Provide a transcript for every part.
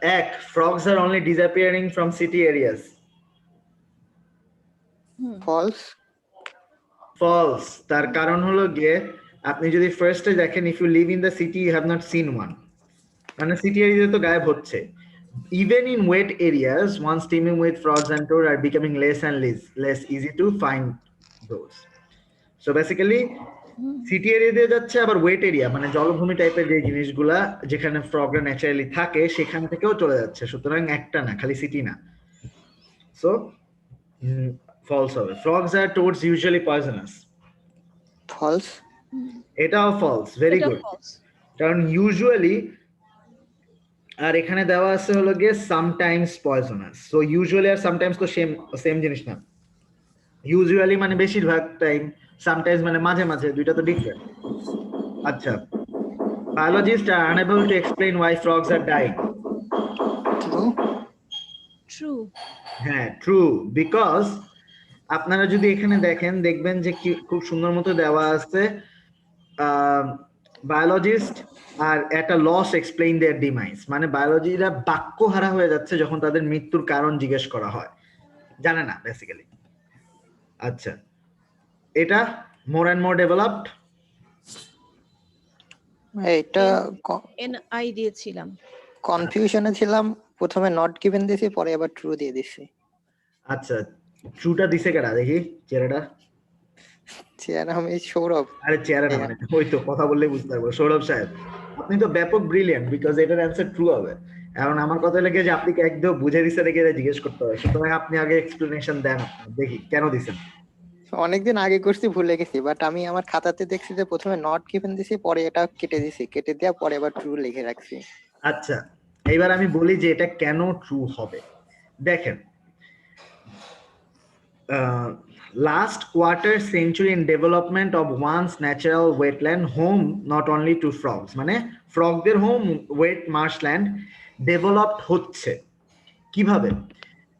এক, frogs are only disappearing from city areas. False. False. তার কারণ হলো গিয়ে আপনি যদি ফার্স্টে দেখেন, if you live in the city you have not seen one, মানে সিটি এরিয়াতে তো গায়েব হচ্ছে। Even in wet areas, ones teeming with frogs and toads are becoming less and less easy to find those. So basically city এরিয়াতে যাচ্ছে, আবার wait area মানে জলভূমি টাইপের যে জিনিসগুলা যেখানে ফ্রগরা ন্যাচারালি থাকে সেখান থেকেও চলে যাচ্ছে। সুতরাং একটা না, খালি সিটি না। সো ফলস হবে। ফ্রগস আর টোডস ইউজুয়ালি পয়জনাস। False. এটাও ফলস। Very good. কারণ ইউজুয়ালি, আর এখানে দেওয়া আছে হলো গিয়ে সামটাইমস পয়জনাস। সো ইউজুয়ালি আর সামটাইমস তো সেম জিনিস না। ইউজুয়ালি মানে বেশিরভাগ টাইম, সামটাইমস মানে মাঝে মাঝে, দুইটা তো ডিফারেন্ট। আচ্ছা, biologists are unable to explain why frogs are dying. True. True. হ্যাঁ, ট্রু। বিকজ আপনারা যদি এখানে দেখেন, দেখবেন যে কি খুব সুন্দর মতো দেওয়া আছে, বায়োলজিস্ট আর একটা লস এক্সপ্লেইন দেয়ার ডিমাইস, মানে বায়োলজিরা বাক্য হারা হয়ে যাচ্ছে যখন তাদের মৃত্যুর কারণ জিজ্ঞেস করা হয়, জানে না বেসিক্যালি। আচ্ছা, এটা মোর অ্যান্ড মোর ডেভেলপড। এটা NI দিয়েছিলাম, কনফিউশনে ছিলাম, প্রথমে নট গিভেন দিয়েছি, পরে আবার ট্রু দিয়ে দিছি। আচ্ছা, ট্রুটা দিছে কারা দেখি? চেহারাটা। চেহারা আমি সৌরভ। আরে চেহারাটা মানে ওই তো কথা বললেই বুঝতে পারবো। সৌরভ সাহেব, আপনি তো ব্যাপক ব্রিলিয়ান্ট, বিকজ এটার অ্যান্সার ট্রু হবে। এখন আমার কথা লেগে যে আপনি একদম বুঝে দিছে রেখে জিজ্ঞেস করতে হবে, সুতরাং আপনি আগে এক্সপ্লেনেশন দেন, দেখি কেন দিছেন। অনেকদিন আগে করছি, ভুলে গেছি, বাট আমি আমার খাতাতে দেখছি যে প্রথমে নট গিভেন দিছি, পরে এটা কেটে দিছি, কেটে দেওয়া পরে আবার ট্রু লিখে রাখছি। আচ্ছা, এইবার আমি বলি যে এটা কেন ট্রু হবে। দেখেন, last quarter century in development of one's natural wetland home not only to frogs, মানে ফ্রগদের হোম ওয়েট মার্শল্যান্ড ডেভেলপড হচ্ছে। কিভাবে?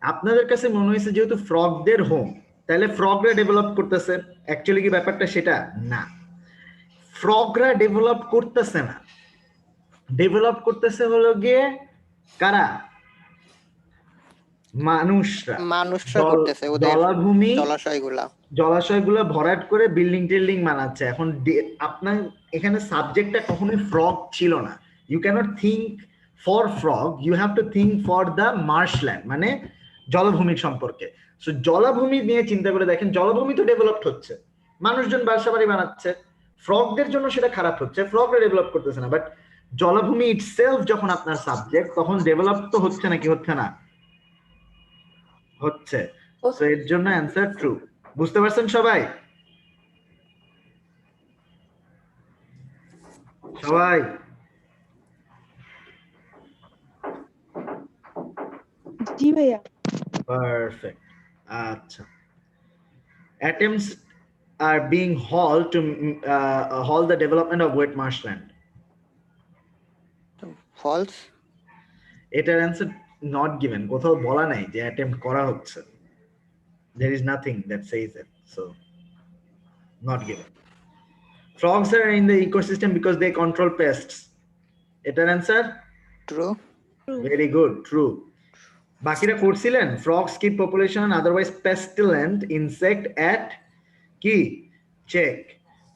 আপনাদের কাছে মনে হয়েছে যেহেতু ফ্রগদের হোম, তাহলে ফ্রগরা ডেভেলপ করতেছে। অ্যাকচুয়ালি কি ব্যাপারটা সেটা না, ফ্রগরা ডেভেলপ করতেছে না, ডেভেলপ করতেছে হলো গিয়ে কারা? মানুষরা করতেছে, ওদের জলাভূমি জলাশয়গুলা ভরাট করে বিল্ডিং টিল্ডিং বানাচ্ছে। এখন আপনার এখানে সাবজেক্টটা কখনোই ফ্রগ ছিল না। You can't think for frog, you have to think for the marshland, মানে জলভূমির সম্পর্কে। সো জলাভূমি নিয়ে চিন্তা করে দেখেন, জলাভূমি তো ডেভেলপড হচ্ছে, মানুষজন বাসা বাড়ি বানাচ্ছে, ফ্রগদের জন্য সেটা খারাপ হচ্ছে, ফ্রগরা ডেভেলপ করতেছে না। বাট জলাভূমি ইটসেলফ যখন আপনার সাবজেক্ট, তখন ডেভেলপ তো হচ্ছে নাকি হচ্ছে না? হচ্ছে। সো এর জন্য অ্যান্সার ট্রু। বুঝতে পারছেন সবাই? সবাই জি ভাইয়া। পারফেক্ট। আচ্ছা, attempts are being hauled to halt the development of wet marshland. False. এটার অ্যান্সার নট গিভেন, কোথাও বলা নাই যে অ্যাটেম্প্ট করা হচ্ছে। There is nothing that says it, so not given. Frogs are in the ecosystem because they control pests. এটার answer true. Very good, true. বাকিরা করছিলেন frogs keep population otherwise pestilent insect at কি check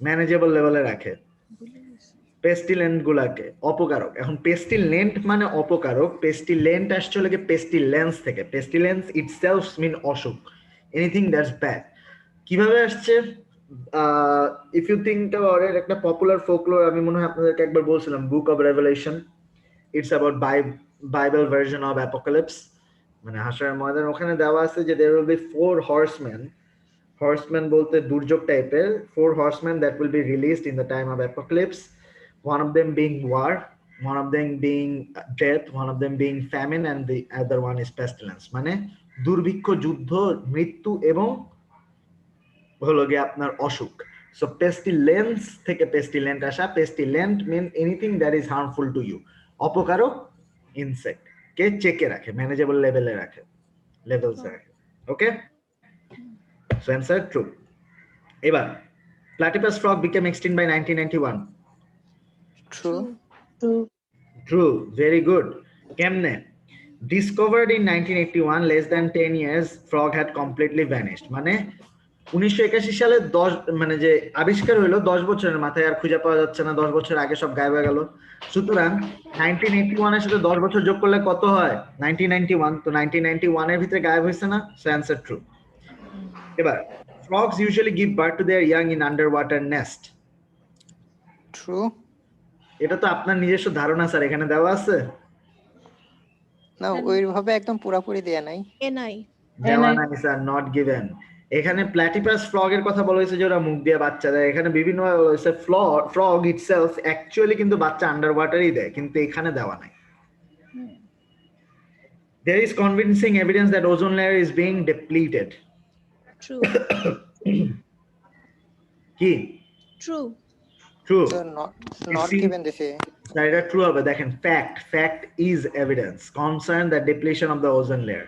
manageable লেভেলে রাখে। পেস্টিলেন্ট গুলাকে অপকারক, এখন পেস্টিলেন্ট মানে অপকারক, পেস্টিলেন্ট আসছে লাগে পেস্টিলেন্স থেকে। পেস্টিলেন্স ইটসেলফ মিন অসুখ, এনিথিং দ্যাটস ব্যাড। কিভাবে আসছে? If you think about it, একটা পপুলার ফোকলোর আমি মনে হয় আপনাদেরকে একবার বলছিলাম, book of Revelation. It's about Bible version of apocalypse, মানে হাসরের ময়দান। ওখানে দেওয়া আছে যে there will be 4 horsemen, horsemen বলতে দুর্যোগ টাইপের, 4 horsemen that will be released in the time of apocalypse, one of them being war, one of them being death, one of them being famine, and the other one is pestilence, মানে দুর্ভিক্ষ, যুদ্ধ, মৃত্যু এবং হলো গিয়ে আপনার অসুখ। So পেস্টিলেন্স থেকে পেস্টিলেন্ট আসা। Pestilent mean anything that is harmful to you, অপকারক ইনসেক্ট কে চেকে রাখে, ম্যানেজেবল লেভেলে রাখে, লেভেলসে রাখে। Okay, so answer true. এবার platypus frog became extinct by 1991. True. True, very good. কেমনে? Discovered in 1981, less than 10 years, frog had completely vanished. মানে 1981 সালে 10 মানে যে আবিষ্কার হলো 10 বছরের মাথায় আর খুঁজে পাওয়া যাচ্ছে না, 10 বছর আগে সব গায়েব হয়ে গেল। সুতরাং 1981 এর সাথে 10 বছর যোগ করলে কত হয়? 1991। তো 1991 এর ভিতরে গায়েব হয়েছে না, সো অ্যানসার ট্রু। এবার frogs usually give birth to their young in underwater nest. True. এটা তো আপনার নিজস্ব ধারণা স্যার, এখানে দেওয়া আছে? না, ওইভাবে একদম পুরাপুরি দেয়া নাই। এনআই দেওয়া নাই স্যার, নট গিভেন। এখানে প্ল্যাটিপাস ফ্রগ এর কথা বলা হয়েছে যে ওরা মুখ দিয়ে বাচ্চা দেয়, এখানে বিভিন্ন ভাবে বলা হয়েছে ফ্রগ ইটসেলফ অ্যাকচুয়ালি কিন্তু বাচ্চা আন্ডার ওয়াটারই দেয়, কিন্তু এখানে দেওয়া নাই। There is convincing evidence that ozone layer is being depleted. True কি? True true. তো নট গিভেন দিছে। এটা ট্রু হবে। দেখেন, fact is evidence concern the depletion of the ozone layer.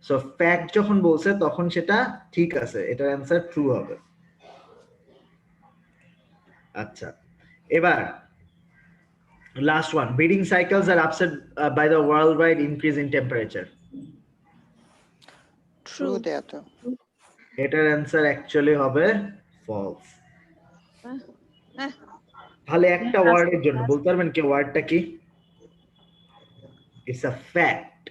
So fact যখন বলছে তখন সেটা ঠিক আছে, এটার অ্যান্সার ট্রু হবে। আচ্ছা, এবার last one, breeding cycles are upset by the world wide increase in temperature. True দেয়া তো। এটার অ্যান্সার অ্যাকচুয়ালি হবে ফলস। তাহলে একটা ওয়ার্ডের জন্য বলতে পারবেন কি ওয়ার্ডটা কি? It's a fact.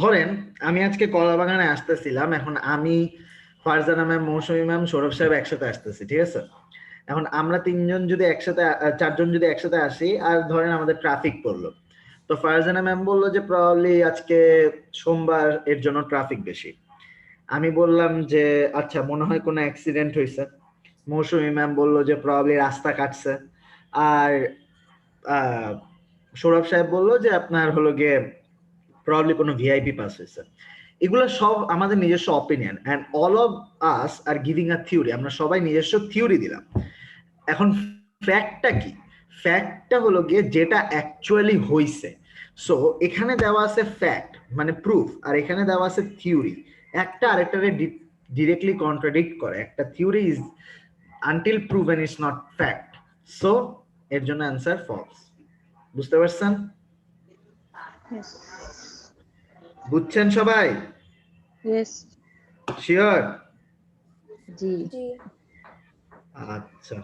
ধরেন আমি আজকে কলা বাগানে আসতেছিলাম, এখন আমি, ফারজানা ম্যাম, মৌসুমী ম্যাম, সৌরভ সাহেব একসাথে আসতেছি, ঠিক আছে? এখন আমরা তিনজন যদি একসাথে, চারজন যদি একসাথে আসি, আর ধরেন আমাদের ট্রাফিক পড়লো, তো ফারজানা ম্যাম বললো যে প্রবাবলি আজকে সোমবার, এর জন্য ট্রাফিক বেশি। আমি বললাম যে আচ্ছা, মনে হয় কোনো অ্যাক্সিডেন্ট হয়েছে। মৌসুমী ম্যাম বললো যে প্রবাবলি রাস্তা কাটছে। আর সৌরভ সাহেব বললো যে আপনার হলো গিয়ে প্রবাবলি কোনো ভিআইপি পাস হয়েছে। এগুলো সব আমাদের নিজস্ব opinion, and all of us are giving a theory. আমরা সবাই নিজস্ব থিওরি দিলাম। এখন ফ্যাক্টটা কি? ফ্যাক্টটা হলো গিয়ে যেটা অ্যাকচুয়ালি হইছে। সো এখানে দেওয়া আছে ফ্যাক্ট মানে প্রুফ, আর এখানে দেওয়া আছে থিওরি। একটা আরেকটারে ডিরেক্টলি কন্ট্রাডিক্ট করে। একটা theory is until proven is not fact. So এর জন্য অ্যান্সার ফলস। বুঝতে পারছেন? বুঝছেন সবাই? Yes. শিওর? জি। আচ্ছা,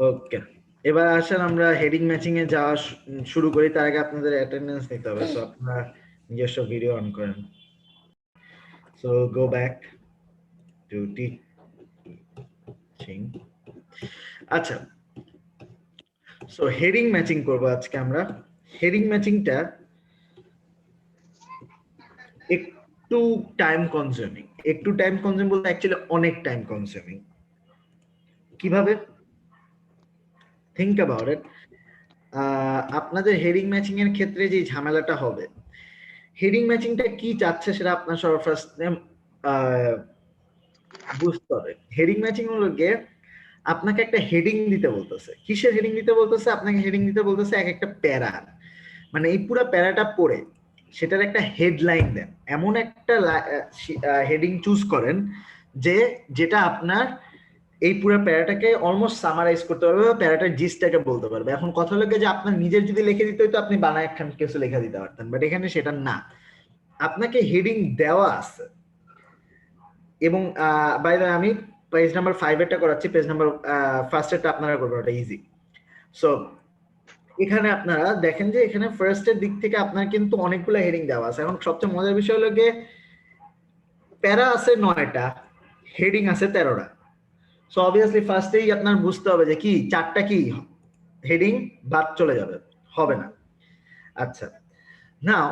ওকে। এবার আসেন আমরা হেডিং ম্যাচিং এ যাওয়া শুরু করি। তার আগে আপনাদের অ্যাটেন্ডেন্স নিতে হবে, সো আপনারা নিজস্ব ভিডিও অন করেন। So go back to teaching. আচ্ছা, সো হেডিং ম্যাচিং করব আজকে আমরা। হেডিং ম্যাচিংটা একটু টাইম কনজিউমিং। একটু টাইম কনজিউমিং বলতে অ্যাকচুয়ালি অনেক টাইম কনজিউমিং। কিভাবে? থিঙ্ক অ্যাবাউট ইট। আপনাদের হেডিং ম্যাচিং এর ক্ষেত্রে যে ঝামেলাটা হবে, হেডিং ম্যাচিংটা কি চাচ্ছে সেটা আপনার সবার ফার্স্ট বুঝতে হবে। হেডিং ম্যাচিং হলো গিয়ে আপনাকে একটা হেডিং দিতে বলতেছে। কিসের হেডিং দিতে বলতেছে? আপনাকে হেডিং দিতে বলতেছে এক একটা প্যারা, মানে এই পুরো প্যারাটা পড়ে সেটার একটা হেডলাইন দেন। এমন একটা হেডিং চুজ করেন যেটা আপনার এই পুরো প্যারাটাকে অলমোস্ট সামারাইজ করতে পারবে বা প্যারাটার জিস্টটাকে বলতে পারবে। এখন কথা হলো যে আপনার নিজের যদি লিখে দিতে হতো আপনি বানায় একখান কিছু লেখা দিতে পারতেন, বাট এখানে সেটা না। আপনাকে হেডিং দেওয়া আছে। এবং বাই দ্য আমি পেজ নাম্বার 5 এরটা করাচ্ছি, পেজ নাম্বার ফার্স্ট এরটা আপনারা করবেন, ওটা ইজি। সো এখানে আপনারা দেখেন যে এখানে ফার্স্ট এর দিক থেকে আপনার কিন্তু অনেকগুলো হেডিং দেওয়া আছে। এখন সবচেয়ে মজার বিষয় হলো যে প্যারা আছে 9টা, হেডিং আছে 13টা। সো অবভিয়াসলি ফার্স্টেই আপনার বুঝতে হবে যে কি 4টা কি হেডিং বাদ চলে যাবে, হবে না। আচ্ছা, নাও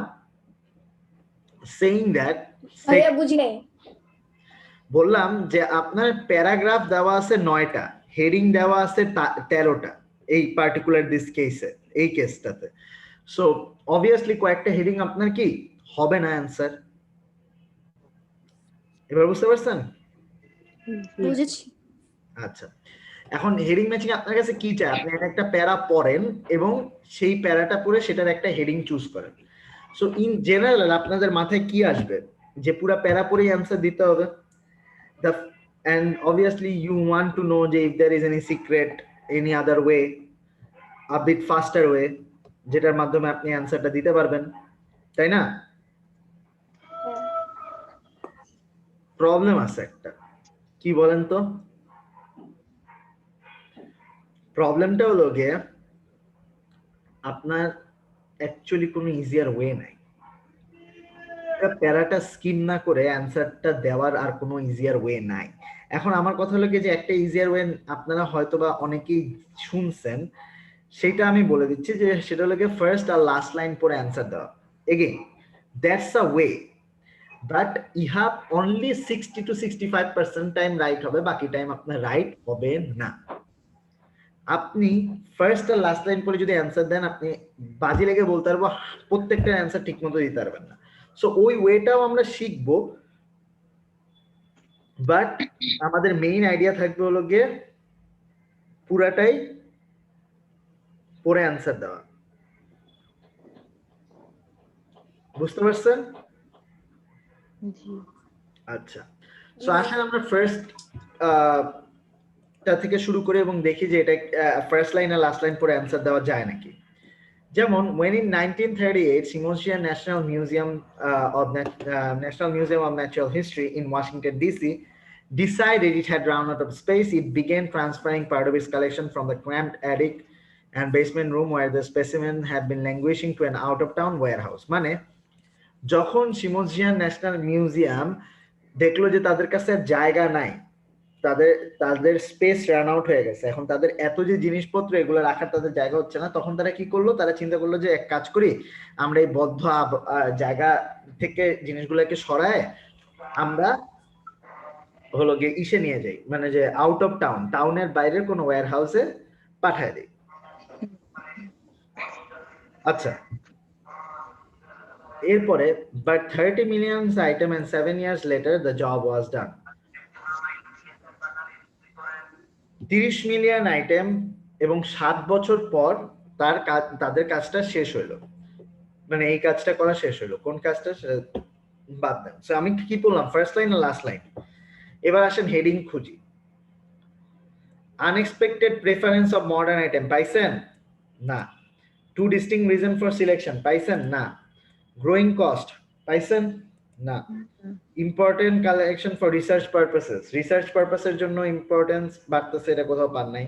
সেইং দ্যাট, ভাইয়া বুঝি নাই। বললাম যে আপনার প্যারাগ্রাফ দেওয়া আছে 9টা, হেডিং দেওয়া আছে 13টা এই পার্টিকুলার দিস কেসে, এই কেসটাতে। সো অবভিয়াসলি কয়েকটা হেডিং আপনার কি হবে না অ্যান্সার। এবার বুঝতে পারছেন? বুঝেছি। আচ্ছা, এখন হেডিং ম্যাচিং আপনার কাছে কি চাই? আপনি একটা প্যারা পড়েন এবং সেই প্যারাটা পড়ে সেটার একটা হেডিং চুজ করেন। সো ইন জেনারেল আপনাদের মাথায় কি আসবে? যে পুরো প্যারা পড়েই অ্যান্সার দিতে হবে। And obviously you want to know if there is any secret, any other way, a bit faster way. যেটার মাধ্যমে আপনি অ্যান্সারটা দিতে পারবেন, তাই না? প্রবলেম আছে একটা, কি বলেন তো? প্রবলেমটা হলো গিয়ে আপনার অ্যাকচুয়ালি কোনো ইজিয়ার ওয়ে নাই। প্যারাটা স্কিম না করে অ্যান্সারটা দেওয়ার আর কোনো ইজিয়ার ওয়ে নাই। এখন আমার কথা হলো কি যে একটা ইজিয়ার ওয়ে আপনারা হয়তোবা অনেকেই শুনছেন, সেটা আমি বলে দিচ্ছি, যে সেটা হলো গিয়ে ফার্স্ট আর লাস্ট লাইন পরে অ্যান্সার দেওয়া। Again that's a way, but you have only 60 to 65% time right হবে, বাকি টাইম আপনার রাইট হবে না। আপনি ফার্স্ট আর লাস্ট লাইন পরে যদি অ্যান্সার দেন, আপনি বাজি লেগে বলতে পারবো প্রত্যেকটা অ্যান্সার ঠিক মতো দিতে পারবেন না। সো ওই ওয়েটাও আমরা শিখবো, বাট আমাদের মেইন আইডিয়া থাকবে হলো গিয়ে পুরাটাই পরে অ্যান্সার দেওয়া। বুঝতে পারছেন? জি আচ্ছা, সো আসেন আমরা ফার্স্ট টা থেকে শুরু করে এবং দেখি যে এটা ফার্স্ট লাইন আর লাস্ট লাইন পরে অ্যান্সার দেওয়া যায় নাকি। যেমন when in 1938 Smithsonian National Museum of Natural History in Washington DC decided it had run out of space, it began transferring part of its collection from the cramped attic and basement room where the specimen had been languishing to an out-of-town warehouse. মানে যখন Smithsonian National Museum দেখলো যে তাদের কাছে জায়গা নাই, তাদের space run out হয়ে গেছে, এখন তাদের এত যে জিনিসপত্র এগুলো রাখার তাদের জায়গা হচ্ছে না, তখন তারা কি করলো, তারা চিন্তা করলো যে এক কাজ করি, আমরা এই বদ্ধ জায়গা থেকে জিনিসগুলোকে সরায় আমরা হলো গিয়ে ইসে নিয়ে যাই, মানে যে আউট অফ টাউন, টাউনের বাইরের কোনো ওয়্যার হাউসে পাঠায় দিই। আচ্ছা, এরপরে but 30 million item and 7 years later the job was done. 30 million item এবং 7 বছর পর তাদের কাজটা শেষ হলো, মানে এই কাজটা করা শেষ হলো। কোন কাজটা সেটা বাদ দেন। সো আমি কি বললাম, ফার্স্ট লাইন আর লাস্ট লাইন। এবার আসেন হেডিং খুঁজি। Unexpected preference of modern item পাইছেন? না। Two distinct reason for selection পাইছেন? না। গ্রোয়িং কস্ট পাইছেন? না। Important collection for research purposes, research পারপাসের জন্য ইম্পর্টেন্স বাড়তেছে, এটা কোথাও পান নাই।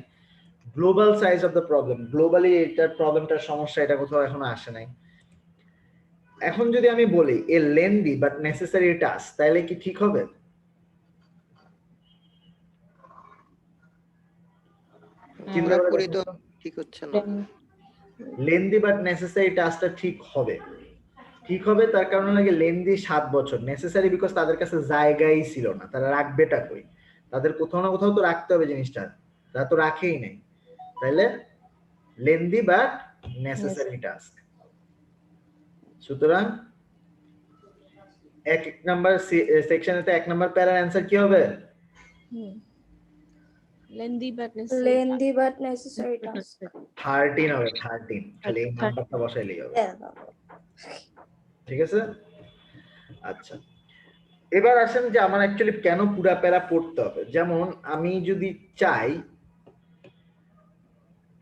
Global size of the problem, globally এটার প্রবলেমটার সমস্যা, এটা কোথাও এখনো আসে নাই। এখন যদি আমি বলি এ লেন্দি বাট নেসেসারি টাস্ক, তাহলে কি ঠিক হবে? পুরোপুরি তো ঠিক হচ্ছে না। লেন্দি বাট নেসেসারি টাস্কটা ঠিক হবে, ঠিক হবে তার কারণ লাগে লেন্দি 7 বছর, নেসেসারি বিকজ তাদের কাছে জায়গাই ছিল না, তারা রাখবেটা কই, তাদের কোথাও না কোথাও তো রাখতে হবে জিনিসটা, তারা তো রাখেই নাই, তাইলে লেন্দি বাট নেসেসারি টাস্ক। সুতরাং এক নাম্বার সেকশনেতে 1 নাম্বার প্যারার অ্যানসার কি হবে? lengthy but necessary task 13 হবে, 13, খালি এই নাম্বারটা বসাইলেই হবে। ঠিক আছে? আচ্ছা, এবার আসেন যে আমার অ্যাকচুয়ালি কেন পুরা প্যারা পড়তে হবে। যেমন আমি যদি চাই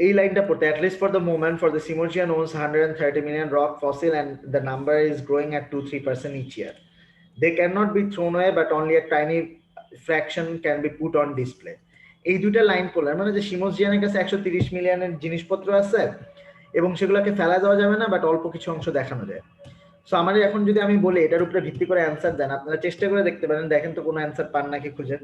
এই লাইনটা পড়তে, at least for the moment for the Smithsonian owns 130 million rock fossil and the number is growing at 2-3% each year. They cannot be thrown away but only a tiny fraction can be put on display. এই দুটো line পড়লেন মানে যে Smithsonian's কাছে 130 মিলিয়নের জিনিসপত্র আছে এবং সেগুলোকে ফেলা দেওয়া যাবে না, বাট অল্প কিছু অংশ দেখানো যায়। সো আমাদের এখন যদি আমি বলি এটার উপরে ভিত্তি করে অ্যানসার দেন, আপনারা চেষ্টা করে দেখতে পারেন, দেখেন তো কোনো অ্যানসার পান নাকি খুঁজে।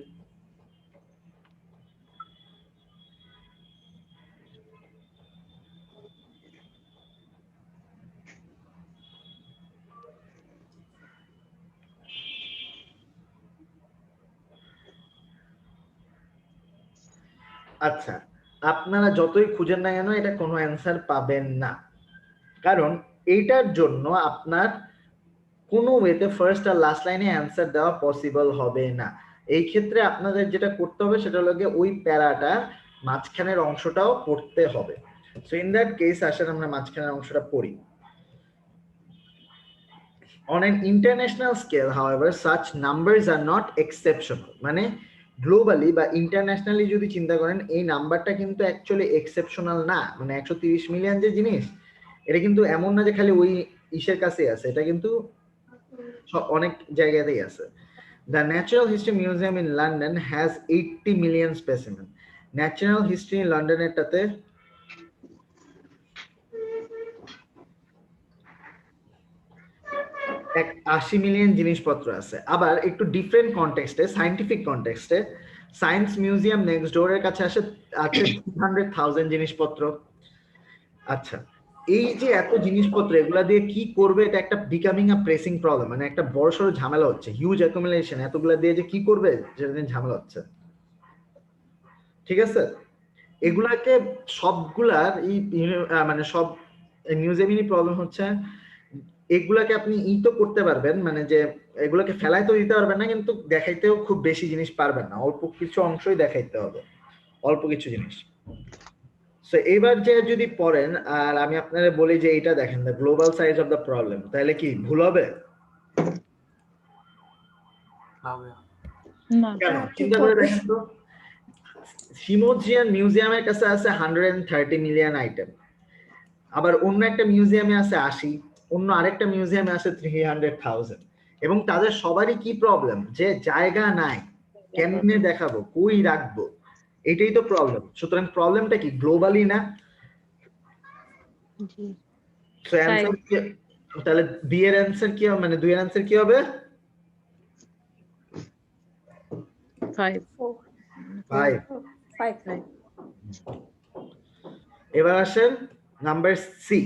আচ্ছা, আপনারা যতই খুঁজেন না কেন এটা কোনো অ্যানসার পাবেন না, কারণ এইটার জন্য আপনার কোনো ওয়েতে ফার্স্ট আর লাস্ট লাইনে অ্যানসার দেওয়া পসিবল হবে না। এই ক্ষেত্রে আপনাদের যেটা করতে হবে সেটা হলো গিয়ে ওই প্যারাটা মাঝখানের অংশটাও পড়তে হবে। সো ইন দ্যাট কেস আসেন আমরা মাঝখানের অংশটা পড়ি। On an international scale, however, such numbers are not exceptional. মানে গ্লোবালি বা ইন্টারন্যাশনালি যদি চিন্তা করেন এই নাম্বারটা কিন্তু অ্যাকচুয়ালি এক্সেপশনাল না, মানে 130 মিলিয়ন যে জিনিস এটা কিন্তু এমন না যে খালি ওই ইসের কাছেই আছে, এটা কিন্তু অনেক জায়গাতেই আছে। The Natural History Museum in London has 80 million specimen. Natural History in London এটাতে 80 মিলিয়ন জিনিসপত্র আছে। আবার একটু ডিফারেন্ট কনটেক্সটে, সায়েন্টিফিক কনটেক্সটে সায়েন্স মিউজিয়াম নেক্সট ডোরের কাছে আছে 300,000 জিনিসপত্র। আচ্ছা, এই যে এত জিনিসপত্র এগুলা দিয়ে কি করবে, এটা একটা বিকামিং আ প্রেসিং প্রবলেম, মানে একটা বড়সড় ঝামেলা হচ্ছে, হিউজ অ্যাকুমুলেশন, এতগুলা দিয়ে যে কি করবে যেটা নিয়ে ঝামেলা হচ্ছে। ঠিক আছে, এগুলাকে সবগুলার মানে সব মিউজিয়ামেরই প্রবলেম হচ্ছে এগুলাকে আপনি তো করতে পারবেন, মানে যে এগুলাকে ফেলাই তো দিতে পারবেন না, কিন্তু দেখাইতেও খুব বেশি জিনিস পারবেন না, অল্প কিছু অংশই দেখাইতে হবে, অল্প কিছু জিনিস। সো এবার যে যদি পড়েন আর আমি আপনারা বলি যে এটা দেখেন the global size of the problem, তাহলে কি ভুল হবে? না কেন? না, ঠিক চিন্তা করে হবে। দেখেন তো, সিমোজিয়ান মিউজিয়ামের কাছে আছে 130 মিলিয়ন আইটেম, আবার অন্য একটা মিউজিয়ামে আছে 80, অন্য আরেকটা মিউজিয়ামে আছে 300,000, এবং তাদের সবারই কি প্রবলেম যে জায়গা নাই, কেমনে দেখাবো, কই রাখবো, এটাই তো প্রবলেম। সুতরাং প্রবলেমটা কি গ্লোবালি না? জি সো অ্যানসার কি, তাহলে বি এর অ্যানসার কি হবে, মানে 2 এর অ্যানসার কি হবে? 5 5। 5. এবার আসেন number C,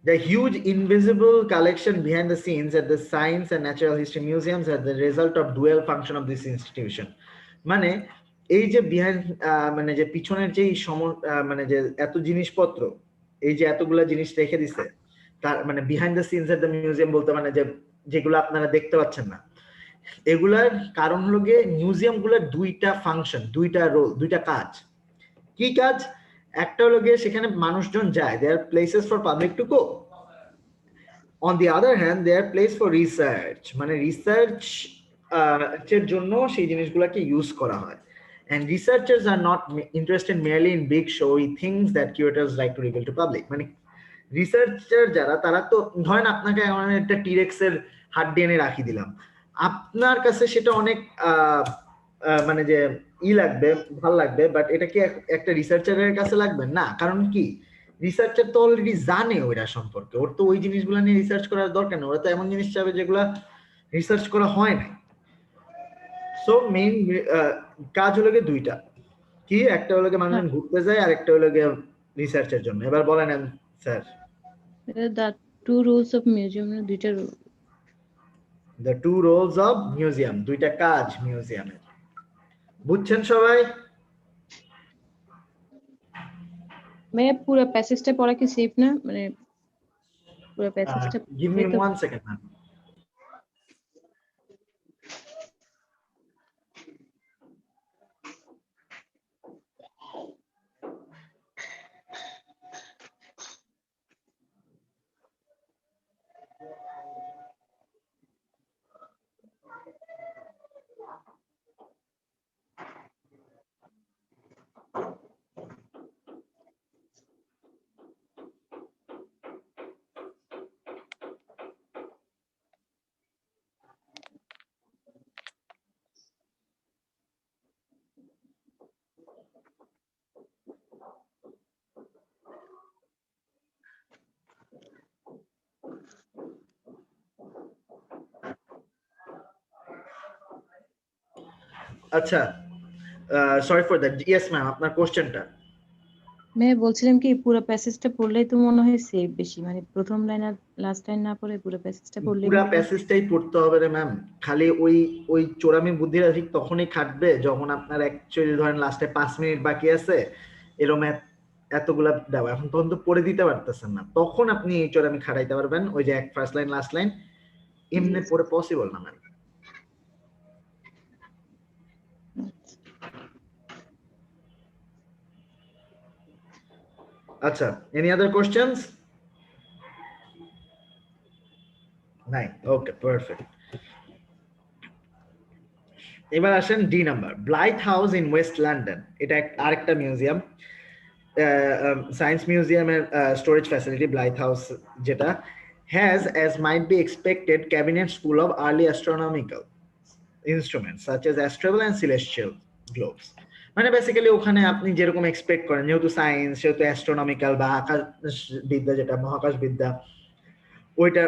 the huge invisible collection behind the scenes at the Science and Natural History Museums are the result of dual function of this institution. মানে এই যে বিহাইন্ড, মানে যে পিছনের যে মানে যে এত জিনিসপত্র, এই যে এতগুলা জিনিস রেখে দিছে, তার মানে behind the scenes at the museum বলতে মানে যে যেগুলো আপনারা দেখতে পাচ্ছেন না, এগুলার কারণ হলো গিয়ে মিউজিয়াম গুলার দুইটা ফাংশন, দুইটা রোল, দুইটা কাজ। কি কাজ? একটা হলো গিয়ে সেখানে মানুষজন যায়, they are places for public to go. On the other hand, they are place for research, মানে রিসার্চ এর জন্য সেই জিনিসগুলোকে ইউজ করা হয়। And researchers are not interested merely in big showy things that curators like to reveal to public. মানে researcher যারা, তারা তো ধরেন আপনাকে এমন একটা টিরেক্স এর হাড্ডি এনে রাখি দিলাম, আপনার কাছে সেটা অনেক মানে যে লাগবে, ভাল লাগবে, বাট এটা কি একটা রিসার্চারের কাছে লাগবে না? কারণ কি, রিসার্চার তো অলরেডি জানে ওইটা সম্পর্কে, ওর তো ওই জিনিসগুলো নিয়ে রিসার্চ করার দরকার নেই, ওরা তো এমন জিনিস চাবে যেগুলা রিসার্চ করা হয় না। সো মেইন কাজ হলো গিয়ে দুইটা, কি একটা হলো গিয়ে মানুষজন ঘুরতে যায়, আর একটা হলো গিয়ে রিসার্চের জন্য। এবার বলেন sir. the two rules of museum দুইটা rule. The two rules of museum, দুইটা কাজ মিউজিয়ামের, বুঝছেন সবাই? মানে পুরো প্যাসেজটা পড়া কি সেফ না, মানে পুরো প্যাসেজটা গিভ মি 1 সেকেন্ড ম্যাম। আচ্ছা, sorry for that. Yes ma'am, আপনার কোশ্চেনটা। मैं বলছিলাম কি পুরো প্যাসেজটা পড়লেই তো মনে হয় সেফ বেশি, মানে প্রথম লাইন আর লাস্ট লাইন না পড়ে পুরো প্যাসেজটা পড়লেই পুরা মনে হয় প্যাসেজটাই পড়তে হবে রে ম্যাম। খালি ওই ওই চোরামি বুদ্ধিটা ঠিক তখনই খাটবে যখন আপনার অ্যাকচুয়ালি ধরেন লাস্টে 5 মিনিট বাকি আছে, এরকম এতগুলা দেওয়া, এখন তখন তো পড়ে দিতে পারতেছেন না, তখন আপনি এই চোরামি খাটাইতে পারবেন, ওই যে ফার্স্ট লাইন লাস্ট লাইন, এমনি পড়ে পসিবল না ম্যাম। আচ্ছা, এনি আদার কোশ্চেনস? নাই, ওকে পারফেক্ট। এবার আসেন D number, Blythe House in West London. এটা আরেকটা মিউজিয়াম। সায়েন্স মিউজিয়ামের স্টোরেজ ফ্যাসিলিটি ব্লাইথ হাউস যেটা has as might be expected cabinets full of early astronomical instruments such as astrable and celestial globes মানে basically ওখানে আপনি যেরকম expect করেন যেহেতু সায়েন্স সেহেতু অ্যাস্ট্রোনমিক্যাল বা আকাশ বিদ্যা যেটা মহাকাশ বিদ্যা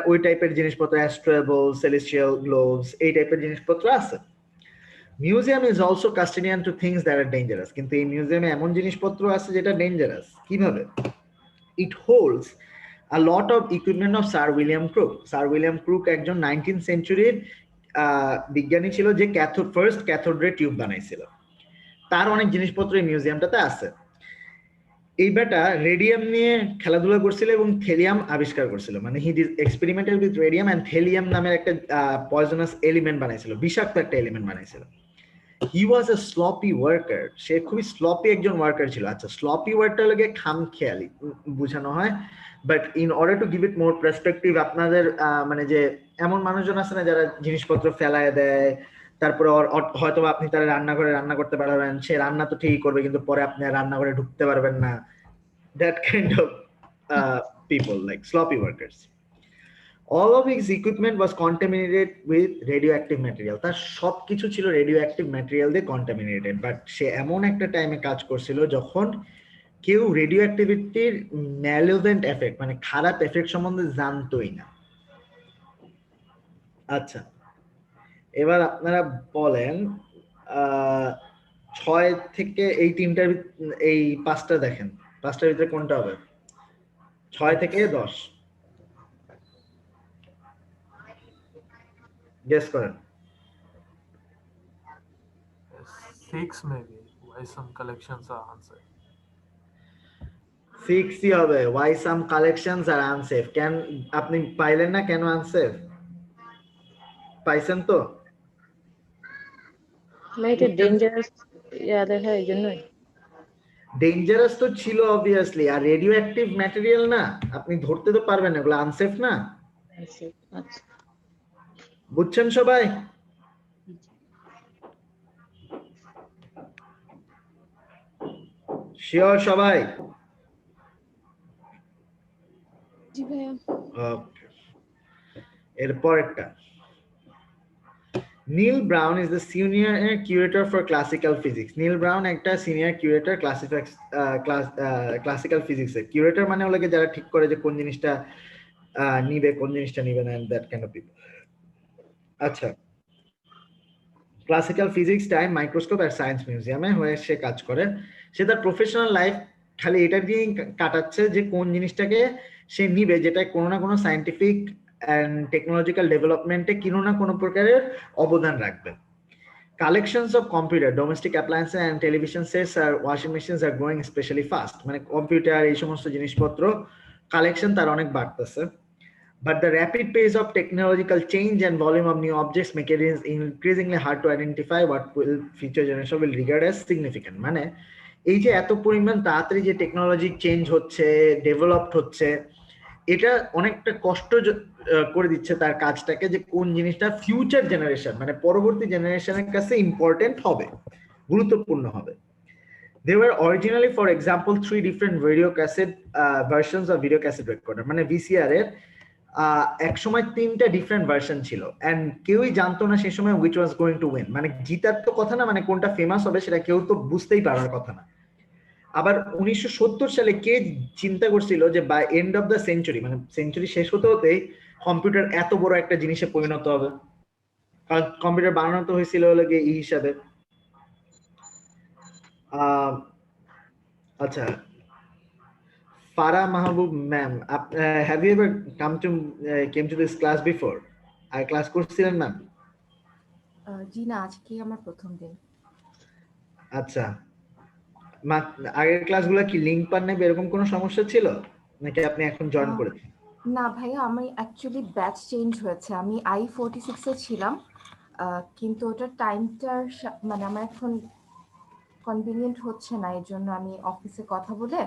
ওই টাইপের জিনিসপত্র অ্যাস্ট্রেবল সেলেস্টিয়াল গ্লোবস এই টাইপের জিনিসপত্র আছে museum is also custodian to things that are dangerous কিন্তু এই মিউজিয়ামে এমন জিনিসপত্র আছে যেটা ডেঞ্জারাস কিভাবে it holds a lot of equipment of Sir William Crook. Sir William Crook একজন 19th সেঞ্চুরির বিজ্ঞানী ছিল যে ফার্স্ট ক্যাথোড রে টিউব বানাইছিল তার অনেক জিনিসপত্র এই মিউজিয়ামটাতে আছে এই বেটা রেডিয়াম নিয়ে খেলাধুলা করছিল এবং থেলিয়াম আবিষ্কার করছিল মানে he did experimental with radium and thallium নামের একটা পয়জনাস এলিমেন্ট বানাইছিল বিষাক্ত একটা এলিমেন্ট বানাইছিল he was a sloppy worker সে খুবই স্লপি একজন ওয়ার্কার ছিল আচ্ছা স্লপি ওয়ার্কটা লাগে খামখেয়ালি বোঝানো হয় but in order to give it more perspective আপনাদের মানে যে এমন মানুষজন আছে না যারা জিনিসপত্র ফেলায় দেয় তারপরে হয়তো আপনি তার রান্নাঘরে রান্না করতে পারবেন সে রান্না তো ঠিকই করবে কিন্তু পরে আপনি রান্নাঘরে ঢুকতে পারবেন না that kind of people like sloppy workers all of his equipment was contaminated with radioactive material তার সবকিছু ছিল রেডিওঅ্যাক্টিভ ম্যাটেরিয়াল দিয়ে কন্টামিনেটেড বাট সে এমন একটা টাইমে কাজ করছিল যখন কেউ রেডিও অ্যাক্টিভিটির ম্যালেভেন্ট এফেক্ট মানে খারাপ এফেক্ট সম্বন্ধে জানতোই না আচ্ছা এবার আপনারা বলেন 6 থেকে এই তিনটার এই পাঁচটা দেখেন পাঁচটার ভিতরে কোনটা হবে 6 থেকে 10 গেস করেন 6 maybe. Why some collections are unsafe? 6 ই হবে why some collections are unsafe কেন আপনি পাইলেন না কেন আনসেফ পাইছেন তো এটা ডেঞ্জারাস দেখা হয় এই জন্যই ডেঞ্জারাস তো ছিল অবভিয়াসলি আর রেডিও অ্যাক্টিভ ম্যাটেরিয়াল না আপনি ধরতে তো পারবেন না এগুলো আনসেফ না আচ্ছা বুঝছেন সবাই শিওর সবাই জি ভাইয়া ওকে এরপর একটা Neil Brown is the senior curator for classical physics. Neil Brown একটা senior curator classical physics এর curator মানে হলো যারা ঠিক করে যে কোন জিনিসটা নিবে কোন জিনিসটা নিবে না that kind of people. আচ্ছা ক্লাসিক্যাল ফিজিক্স টাইম মাইক্রোস্কোপ আর সায়েন্স মিউজিয়ামে হয়ে সে কাজ করে সে তার প্রফেশনাল লাইফ খালি এটা দিয়ে কাটাচ্ছে যে কোন জিনিসটাকে সে নিবে যেটা কোনো না কোনো সায়েন্টিফিক and technological development এ কোনো না কোনো প্রকারের অবদান রাখবে collections of computer domestic appliances and television sets or washing machines are growing especially fast মানে কম্পিউটার এই সমস্ত জিনিসপত্র কালেকশন তার অনেক বাড়তেছে but the rapid pace of technological change and volume of new objects make it increasingly hard to identify what will future generation will regard as significant মানে এই যে এত পরিমাণ তাড়াতাড়ি যে টেকনোলজি চেঞ্জ হচ্ছে ডেভেলপড হচ্ছে এটা অনেকটা কষ্ট করে দিচ্ছে তার কাজটাকে যে কোন জিনিসটা ফিউচার জেনারেশন মানে পরবর্তী জেনারেশনের কাছে ইম্পর্টেন্ট হবে গুরুত্বপূর্ণ হবে There were originally for example 3 different video cassette versions of video cassette recorder মানে VCR এর এক সময় 3টা ডিফারেন্ট ভার্সন ছিল এন্ড কেউই জানতো না সেই সময় which was going to win মানে জিতার তো কথা না মানে কোনটা ফেমাস হবে সেটা কেউ তো বুঝতেই পারার কথা না আবার 1970 সালে কে চিন্তা করছিল যে by end of the century মানে সেঞ্চুরি শেষ হতে হতেই কম্পিউটার এত বড় একটা জিনিসে পরিণত হবে কারণ কম্পিউটার বানানো তো হয়েছিল লাগে এই হিসাবে আচ্ছা Farah Mahbub ma'am have you ever came to this class before আর ক্লাস করছিলেন ম্যাম জি না আজকে আমার প্রথম দিন আচ্ছা আগের ক্লাসগুলো কি লিংক পান না এরকম কোনো সমস্যা ছিল নাকি আপনি এখন জয়েন করেছেন না ভাইয়া আমি অ্যাকচুয়ালি ব্যাচ চেঞ্জ হয়েছে আমি I46 এ ছিলাম কিন্তু ওটার টাইমটার মানে আমার এখন কনভিনিয়েন্ট হচ্ছে না এর জন্য আমি অফিসে কথা বলে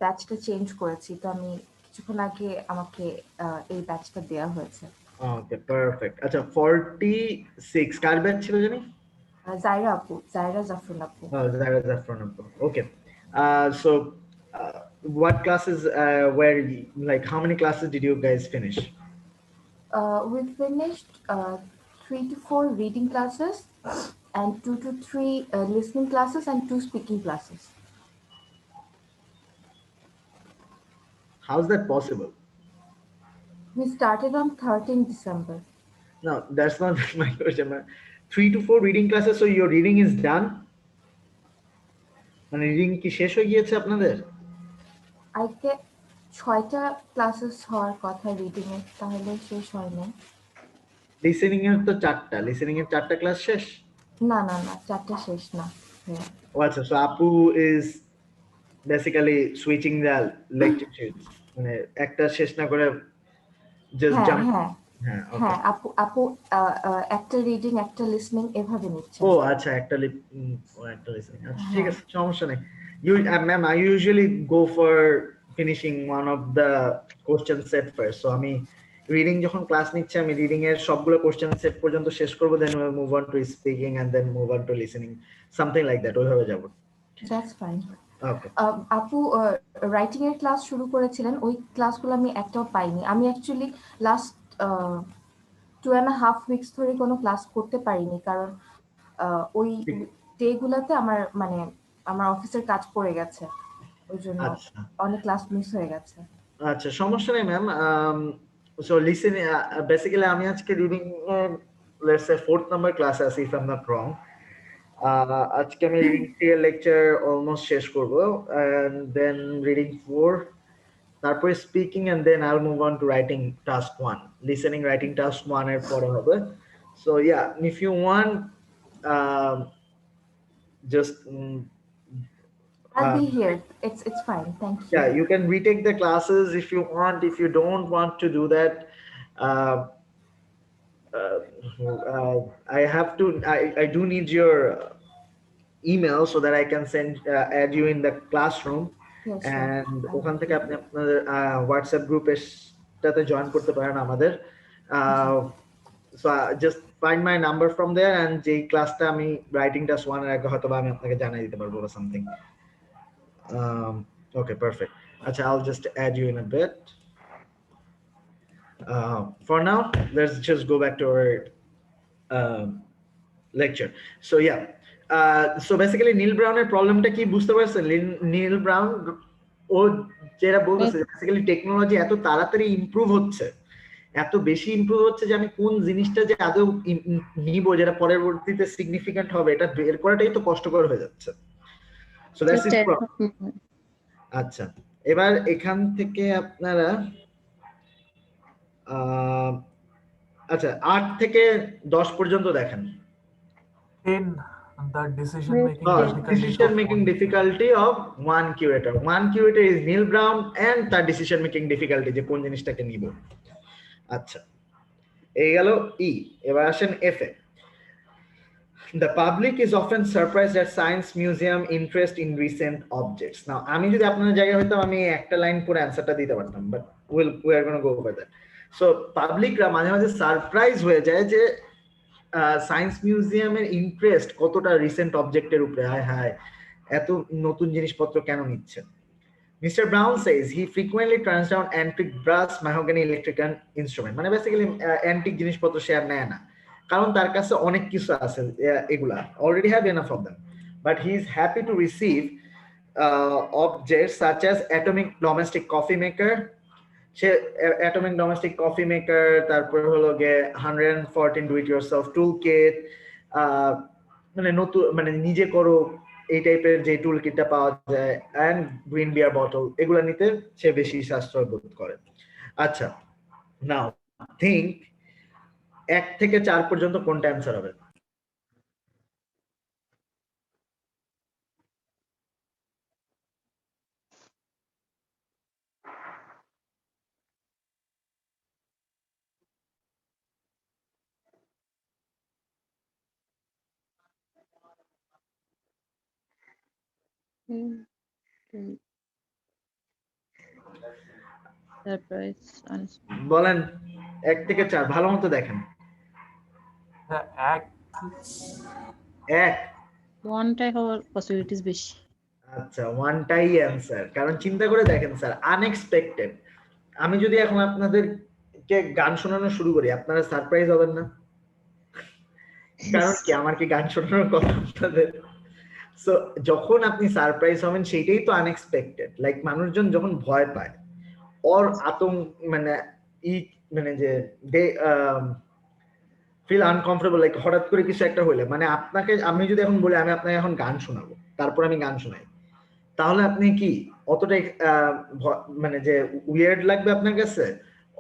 ব্যাচটা চেঞ্জ করেছি তো আমি কিছুক্ষণ আগে আমাকে এই ব্যাচটা দেয়া হয়েছে ওকে পারফেক্ট আচ্ছা 46 কার ব্যাচ ছিল জানি জায়রা আপু জায়রা জাফরুন আপু জায়রা জাফরুন আপু ওকে So what classes were like, how many classes did you guys finish? We finished 3 to 4 reading classes and 2 to 3 listening classes and 2 speaking classes. How's that possible? We started on 13 December. No, that's not my question. 3 to 4 reading classes, so your reading is done? মানে reading কি শেষ হয়ে গিয়েছে আপনাদের? I get 6টা classes হওয়ার কথা reading এর, তাহলে শেষ হয়নি। লিসেনিং এর তো 4টা, লিসেনিং এর 4টা ক্লাস শেষ? না না না, 4টা শেষ না। হ্যাঁ। ও আচ্ছা, সো আপু is basically switching the lecture shits, মানে একটা শেষ না করে জাস্ট হ্যাঁ জাম্প। হ্যাঁ হ্যাঁ, ওকে। হ্যাঁ, আপু একটা রিডিং একটা লিসনিং এভাবে নিচ্ছে। ও আচ্ছা, একটা একটা লিসেনিং। আচ্ছা ঠিক আছে, সমস্যা নেই। You ma'am, I usually go for finishing one of the question set first. So আমি রিডিং যখন ক্লাস নিচ্ছি, আমি রিডিং এর সবগুলো কোশ্চেন সেট পর্যন্ত শেষ করব, then will move on to speaking and then move on to listening, something like that, ওইভাবে যাব। That's fine. ওকে। আপু রাইটিং এর ক্লাস শুরু করেছিলেন, ওই ক্লাসগুলো আমি একটাও পাইনি। আমি অ্যাকচুয়ালি লাস্ট 2.5 উইকস ধরে কোনো ক্লাস করতে পারিনি, কারণ ওই ডেগুলাতে আমার অফিসের কাজ পড়ে গেছে, ওই জন্য আচ্ছা অনেক ক্লাস মিস হয়ে গেছে। আচ্ছা, সমস্যা নেই ম্যাম। সো লিসেন, বেসিক্যালি আমি আজকে reading let's say 4th number class আছি, if I am not wrong. আজকে আমি রিডিং 3 এর লেকচার অলমোস্ট শেষ করব, এন্ড দেন রিডিং 4, তারপরে speaking, and then I will move on to writing task 1। Listening writing task 1 এর পরে হবে। So yeah, if you want just I'll be here. It's fine. Thank you. yeah, you can retake the classes if you want. If you don't want to do that, uh, I do need your email so that I can add you in the classroom. Yes, sure. And ওখান থেকে আপনি আপনাদের WhatsApp গ্রুপের সাথে join করতে পারেন আমাদের। So just find my number from there, and যে ক্লাসটা আমি রাইটিং টাস্ক 1 এর আগে হয়তো আমি আপনাকে জানাই দিতে পারবো বা something. Okay, perfect. Acha, I'll just add you in a bit. For now, let's just go back to our lecture. So yeah, so basically Neil Brown এর প্রবলেমটা কি বুঝতে পারছেন? নীল ব্রাউন ও যেটা বলতেছে, বেসিক্যালি টেকনোলজি এত তাড়াতাড়ি ইমপ্রুভ হচ্ছে, এত বেশি ইমপ্রুভ হচ্ছে যে আমি কোন জিনিসটা যে আদৌ নিব যেটা পরবর্তীতে সিগনিফিকেন্ট হবে, এটা বের করাটাই তো কষ্টকর হয়ে যাচ্ছে। So that's his problem. আচ্ছা, এবার এখান থেকে আপনারা আচ্ছা 8 থেকে 10 পর্যন্ত দেখেন। In the decision making difficulty of one curator. One curator is Neil Brown and তার decision making difficulty, যে কোন জিনিসটাকে নিব। আচ্ছা, এই গেল ই। এবার আসেন F A. The public is often surprised at science museum interest in recent objects. Now, আমি যদি আপনাদের জায়গায় হইতাম, আমি একটা লাইন পরে অ্যানসারটা দিতে পারতাম, but we are going to go over that. So, পাবলিকরা মাঝে মাঝে সারপ্রাইজ হয়ে যায় যে সায়েন্স মিউজিয়ামের ইন্টারেস্ট কতটা রিসেন্ট অবজেক্টের উপরে, হায় হায় এত নতুন জিনিসপত্র কেন নিচ্ছে। Mr. Brown says he frequently turns down antique brass, mahogany, electrical instrument. মানে বেসিক্যালি অ্যান্টিক জিনিসপত্র সে আর নেয় না, কারণ তার কাছে অনেক কিছু আছে, এগুলা already have enough of them, but he is happy to receive objects such as atomic domestic coffee maker, say atomic domestic coffee maker, তারপর হলো গে 114 do it yourself tool kit, মানে নতুন মানে নিজে করো এই টাইপের যে টুল কিটটা পাওয়া যায়, এন্ড গ্রিন বিয়ার বটল, এগুলা নিতে সে বেশি সাশ্রয় বোধ করে। আচ্ছা, নাও থিঙ্ক 1 থেকে 4 পর্যন্ত কোনটা অ্যান্সার হবে? বলেন 1 থেকে 4, ভালো মতো দেখেন। The act. 1 ওয়ানটাই হওয়ার পসিবিলিটিস বেশি। আচ্ছা, ওয়ানটাই অ্যান্সার। কারণ চিন্তা করে দেখেন স্যার, আনএক্সপেক্টেড। আমি যদি এখন আপনাদেরকে গান শোনানো শুরু করি, আপনারা সারপ্রাইজ হবেন না? কারণ কি, আমার কি গান শোনানোর কথা আপনাদের? সো যখন আপনি সারপ্রাইজ হবেন সেটাই তো আনএক্সপেক্টেড। লাইক মানুষজন যখন ভয় পায় ওর আতঙ্ক, মানে ই মানে যে দে ফিল আনকমফোর্টেবল, লাইক হঠাৎ করে কিছু একটা হইলে, মানে আপনাকে আমি যদি এখন বলি আমি আপনাকে এখন গান শোনাবো, তারপর আমি গান শোনাই, তাহলে আপনি কি অতটা মানে যে উইয়ার্ড লাগবে আপনার কাছে?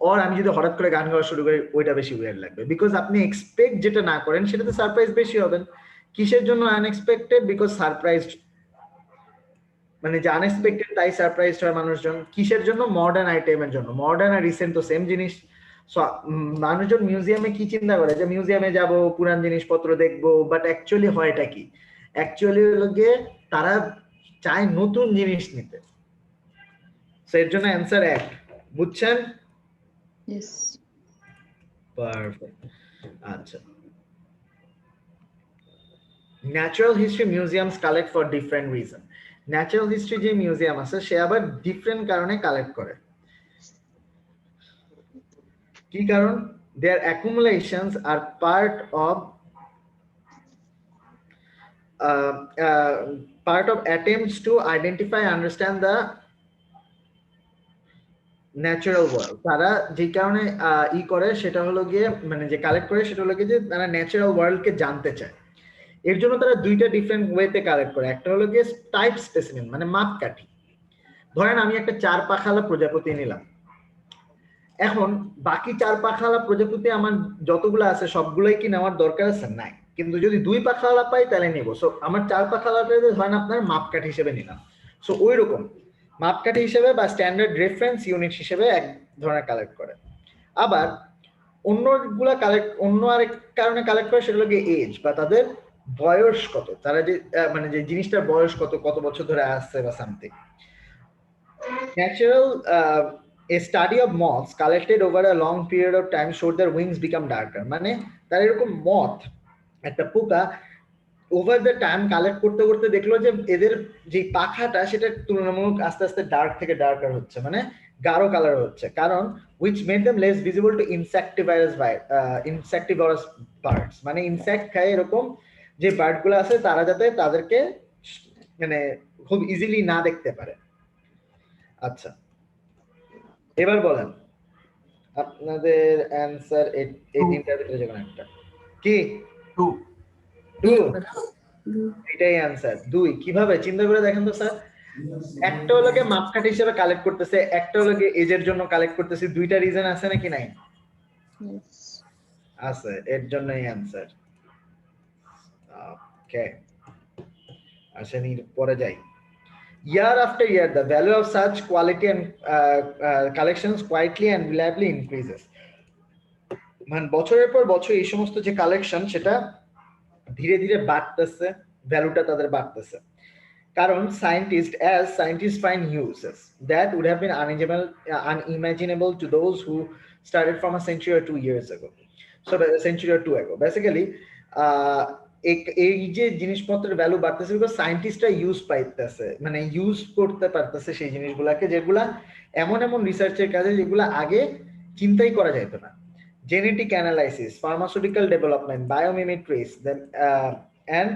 ওর আমি যদি হঠাৎ করে গান গাওয়া শুরু করি, ওইটা বেশি উইয়ার্ড লাগবে, বিকজ আপনি এক্সপেক্ট যেটা না করেন সেটাতে সারপ্রাইজ বেশি হবেন। কিসের জন্য আনএক্সপেক্টেড? বিকজ সারপ্রাইজ মানে যে আনএক্সপেক্টেড, তাই সারপ্রাইজ হয় মানুষজন। কিসের জন্য? মডার্ন আইটেমের জন্য। মডার্ন আর রিসেন্ট তো সেম জিনিস। সো মানুষজন মিউজিয়ামে কি চিন্তা করে যে মিউজিয়ামে যাব, পুরান জিনিসপত্র দেখবো, বাট অ্যাকচুয়ালি হয়টা কি? অ্যাকচুয়ালি লোকে তারা চায় নতুন জিনিস নিতে। সো এর জন্য অ্যান্সার এক, বুঝছেন? Yes. পারফেক্ট। আচ্ছা, natural history museums collect for different reason. Natural history যে মিউজিয়াম আছে সে আবার ডিফারেন্ট কারণে কালেক্ট করে। কি কারণ? Their accumulations are part of attempts to identify and understand the natural world. তারা যে কারণে ই করে সেটা হলো গিয়ে, মানে যে কালেক্ট করে সেটা হলো গিয়ে যে তারা ন্যাচারাল ওয়ার্ল্ডকে জানতে চায়। এর জন্য তারা দুইটা ডিফারেন্ট ওয়েতে কালেক্ট করে। একটা হলো গিয়ে টাইপ স্পেসিমেন, মানে মাপকাঠি। ধরেন আমি একটা 4 পাখালা প্রজাপতি নিলাম, এখন বাকি 4 পাখালা প্রজাপতি আমার যতগুলো আছে সবগুলোই কি নেওয়ার দরকার আছে? নাই। কিন্তু যদি 2 পাখালা পাই তাহলে নেব। সো আমার 4 পাখালাটা ধরেন আপনার মাপকাঠি হিসেবে নিলাম। সো ওই রকম মাপকাঠি হিসেবে বা স্ট্যান্ডার্ড রেফারেন্স ইউনিট হিসেবে এক ধরনের কালেক্ট করে। আবার অন্যগুলা কালেক্ট অন্য আরেক কারণে কালেক্ট করে, সেটা হলো এজ, বা তাদের বয়স কত, তারা যে মানে যে জিনিসটার বয়স কত, কত বছর ধরে আসছে বা something. Natural a study of moths collected over a long period of time showed their wings become darker. মানে তার এরকম মথ, একটা পোকা, ওভার দ্য টাইম কালেক্ট করতে করতে দেখলো যে এদের যে পাখাটা সেটা তুলনামূলক আস্তে আস্তে ডার্ক থেকে ডার্কার হচ্ছে, মানে গাঢ় কালার হচ্ছে। কারণ which made them less visible to insectivorous birds, মানে ইনসেক্ট খায় এরকম যে বার্ড গুলো আছে তারা যাতে তাদেরকে মানে খুব ইজিলি না দেখতে পারে। আচ্ছা, এবার বলেন আপনাদের অ্যানসার এই তিনটার ভিতরে যে কোনো একটা। কি? 2 2? এটাই অ্যানসার 2। কিভাবে চিন্তা করে দেখেন তো স্যার, একটা হলো গিয়ে মাপকাঠি হিসেবে কালেক্ট করতেছে, একটা হলো গিয়ে এজের জন্য কালেক্ট করতেছে। দুইটা রিজন আছে নাকি নাই? Yes. আছে, এর জন্যই অ্যানসার। ওকে, আসেন পরে যাই। Year after year, the value of such quality and collections quietly and reliably increases. মানে বছরের পর বছর এই সমস্ত যে কালেকশন সেটা ধীরে ধীরে বাড়তেছে, ভ্যালুটা তাদের বাড়তেছে। কারণ scientists find uses that would have been unimaginable to those who started from a century or 2 years ago. So a century or 2 ago, basically এই যে জিনিসপত্রের ভ্যালু বাড়তেছে বিকজ সায়েন্টিস্টরা ইউজ পাইতেছে, মানে ইউজ করতে পারতেছে সেই জিনিসগুলাকে, যেগুলা এমন এমন রিসার্চের কাজে যেগুলা আগে চিন্তাই করা যেত না। Genetic analysis, pharmaceutical development, biomimicries, then and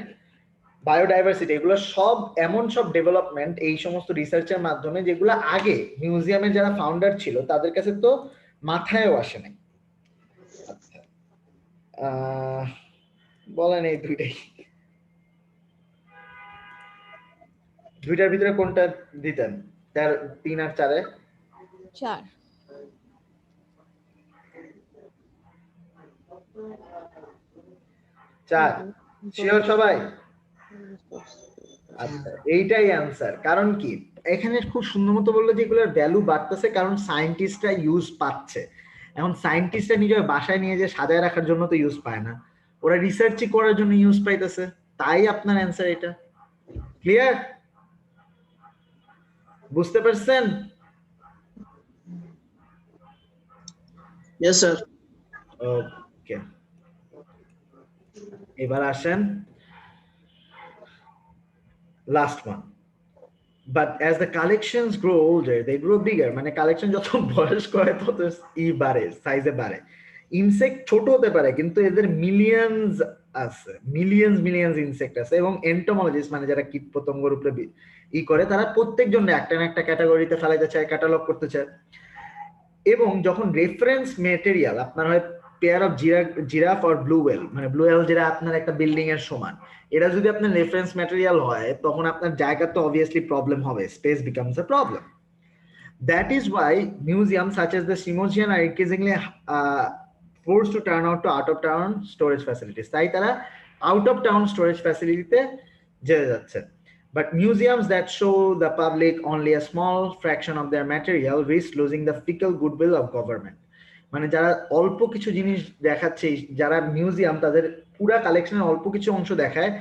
biodiversity, এগুলো সব এমন সব ডেভেলপমেন্ট এই সমস্ত রিসার্চের মাধ্যমে যেগুলো আগে মিউজিয়ামের যারা ফাউন্ডার ছিল তাদের কাছে তো মাথায়ও আসে নাই। আচ্ছা, বলেন এই দুইটার ভিতরে কোনটা দিতেন? 3 আর 4-এ? 4। 4 শিওর সবাই? আচ্ছা, এইটাই অ্যান্সার। কারণ কি, এখানে খুব সুন্দর মতো বললো যে এগুলোর ভ্যালু বাড়তেছে কারণ সায়েন্টিস্টরা ইউজ পাচ্ছে। এখন সায়েন্টিস্টরা নিজের বাসায় নিয়ে যে সাজায় রাখার জন্য তো ইউজ পায় না, ওরা রিসার্চই করার জন্য ইউজ পাইতেছে, তাই আপনার অ্যান্সার এটা। ক্লিয়ার? বুঝতে পারছেন? Yes, sir. ওকে, এবার আসেন last one, but as the collections grow older they grow bigger মানে কালেকশন যত বয়স্ক হয় তত বাড়ে, সাইজে বাড়ে। ইনসেক্ট ছোট হতে পারে কিন্তু এদের মিলিয়নস আছে, মিলিয়নস ইনসেক্ট আছে, এবং এন্টোমোলজিস্ট মানে যারা কীট পতঙ্গের উপরে করে তারা প্রত্যেকজন একটা না একটা ক্যাটাগরিতে ফেলাইতে চায়, ক্যাটালগ করতে চায়। এবং যখন রেফারেন্স ম্যাটেরিয়াল আপনার হয় পেয়ার অফ জিরাফ আর ব্লু ওয়েল, মানে ব্লু ওয়েল যেটা আপনার একটা বিল্ডিং এর সমান, এটা যদি আপনার রেফারেন্স ম্যাটেরিয়াল হয় তখন আপনার জায়গা তো অবভিয়াসলি প্রবলেম হবে, space becomes a problem. That is why museums such as the Smithsonian are increasingly forced to turn out to out of town storage facilities. তাই তারা out of town storage facility তে যেতে যাচ্ছে। But museums that show the public only a small fraction of their material risk losing the fickle goodwill of government. মানে যারা অল্প কিছু জিনিস দেখাচ্ছে, যারা মিউজিয়াম তাদের পুরা কালেকশনের অল্প কিছু অংশ দেখায়,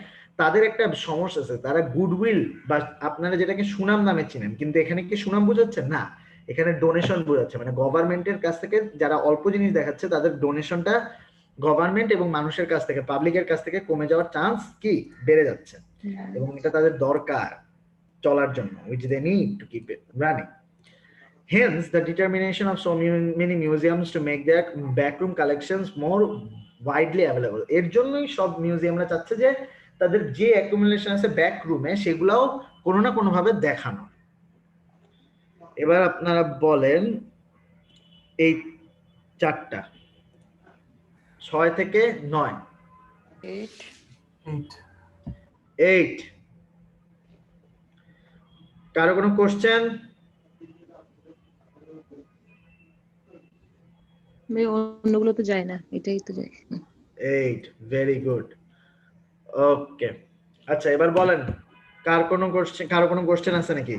তাদের একটা সমস্যা আছে, তারা গুডউইল বা আপনারা যেটাকে সুনাম নামে চিনেন, কিন্তু এখানে কি সুনাম বোঝাচ্ছে না, এখানে ডোনেশন বোঝাচ্ছে। মানে গভর্নমেন্টের কাছ থেকে যারা অল্প জিনিস দেখাচ্ছে তাদের ডোনেশনটা গভর্নমেন্ট এবং মানুষের কাছ থেকে, পাবলিকের কাছ থেকে কমে যাওয়ার চান্স কি বেড়ে যাচ্ছে, এবং এটা তাদের দরকার চলার জন্য, which they need to keep it running. Hence, the determination of so many museums to make their backroom collections more widely available. এর জন্যই সব মিউজিয়ামরা চাচ্ছে যে তাদের যে অ্যাকুমুলেশন আছে ব্যাক রুমে সেগুলাও কোনো না কোনো ভাবে দেখানো। এবার আপনারা বলেন এই চারটা 6 থেকে 9 8 কারো কোনো কোশ্চেন? অন্যগুলো তো যায় না, এটাই তো যায়। 8 ভেরি গুড। ওকে, আচ্ছা এবার বলেন কার কোনো কোশ্চেন, কারো কোনো কোশ্চেন আছে নাকি?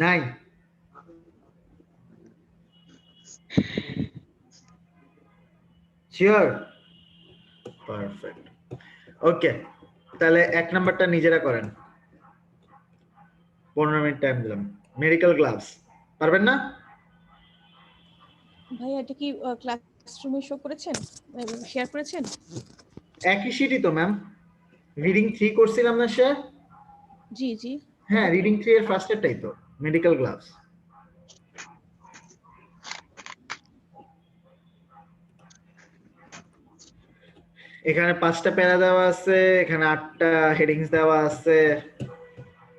নাই? শিওর? পারফেক্ট। ওকে, তাহলে 1 নাম্বারটা নিজেরা করেন। 15 মিনিট টাইম দিলাম। মেডিকেল গ্লাভস পারবেন না? ভাই এটা কি ক্লাসরুমে শো করেছেন, শেয়ার করেছেন? একই শীটই তো ম্যাম, রিডিং 3 করছিলাম না শেয়ার? জি জি হ্যাঁ, রিডিং 3 এর ফার্স্টেরটাই তো মেডিকেল গ্লাভস। এখানে 5টা প্যারা দেওয়া আছে, এখানে 8টা হেডিংস দেওয়া আছে,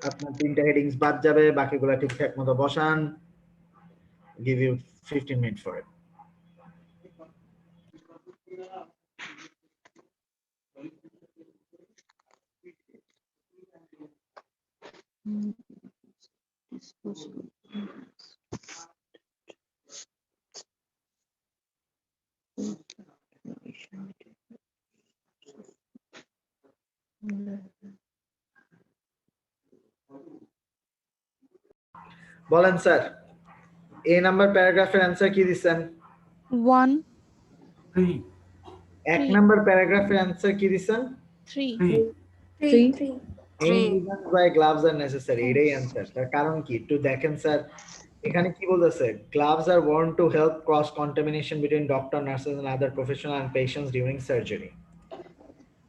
আপনার 3টা হেডিংস বাদ যাবে, বাকিগুলো ঠিকঠাক মতো বসান। give you 15 minutes for it. বলেন স্যার, এ নাম্বার প্যারাগ্রাফের অ্যানসার কি দিছেন? 1 3 এক নাম্বার প্যারাগ্রাফের অ্যানসার কি দিছেন? 3 3 Any reasons why gloves are necessary, এটাই অ্যানসার। তার কারণ কি একটু দেখেন স্যার, এখানে কি বলতেছে, gloves are worn to help cross contamination between doctor, nurses and other professional and patients during surgery.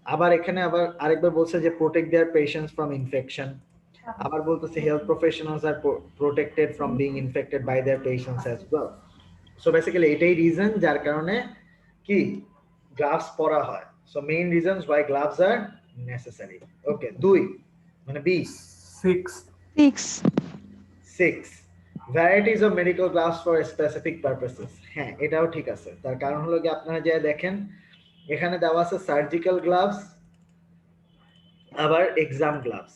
আবার এখানে আবার আরেকবার বলছে যে protect their patients from infection, আবার বলতেছে health professionals are protected from being infected by their patients as well. So basically এটাই reason যার কারণে কি গ্লাভস পরা হয়। So main reasons why gloves are necessary. Okay, 2 মানে B 6 varieties of medical gloves for specific purposes. হ্যাঁ, এটাও ঠিক আছে। তার কারণ হলো কি আপনারা যা দেখেন এখানে দেওয়া আছে সার্জিক্যাল গ্লাভস আবার এক্সাম গ্লাভস।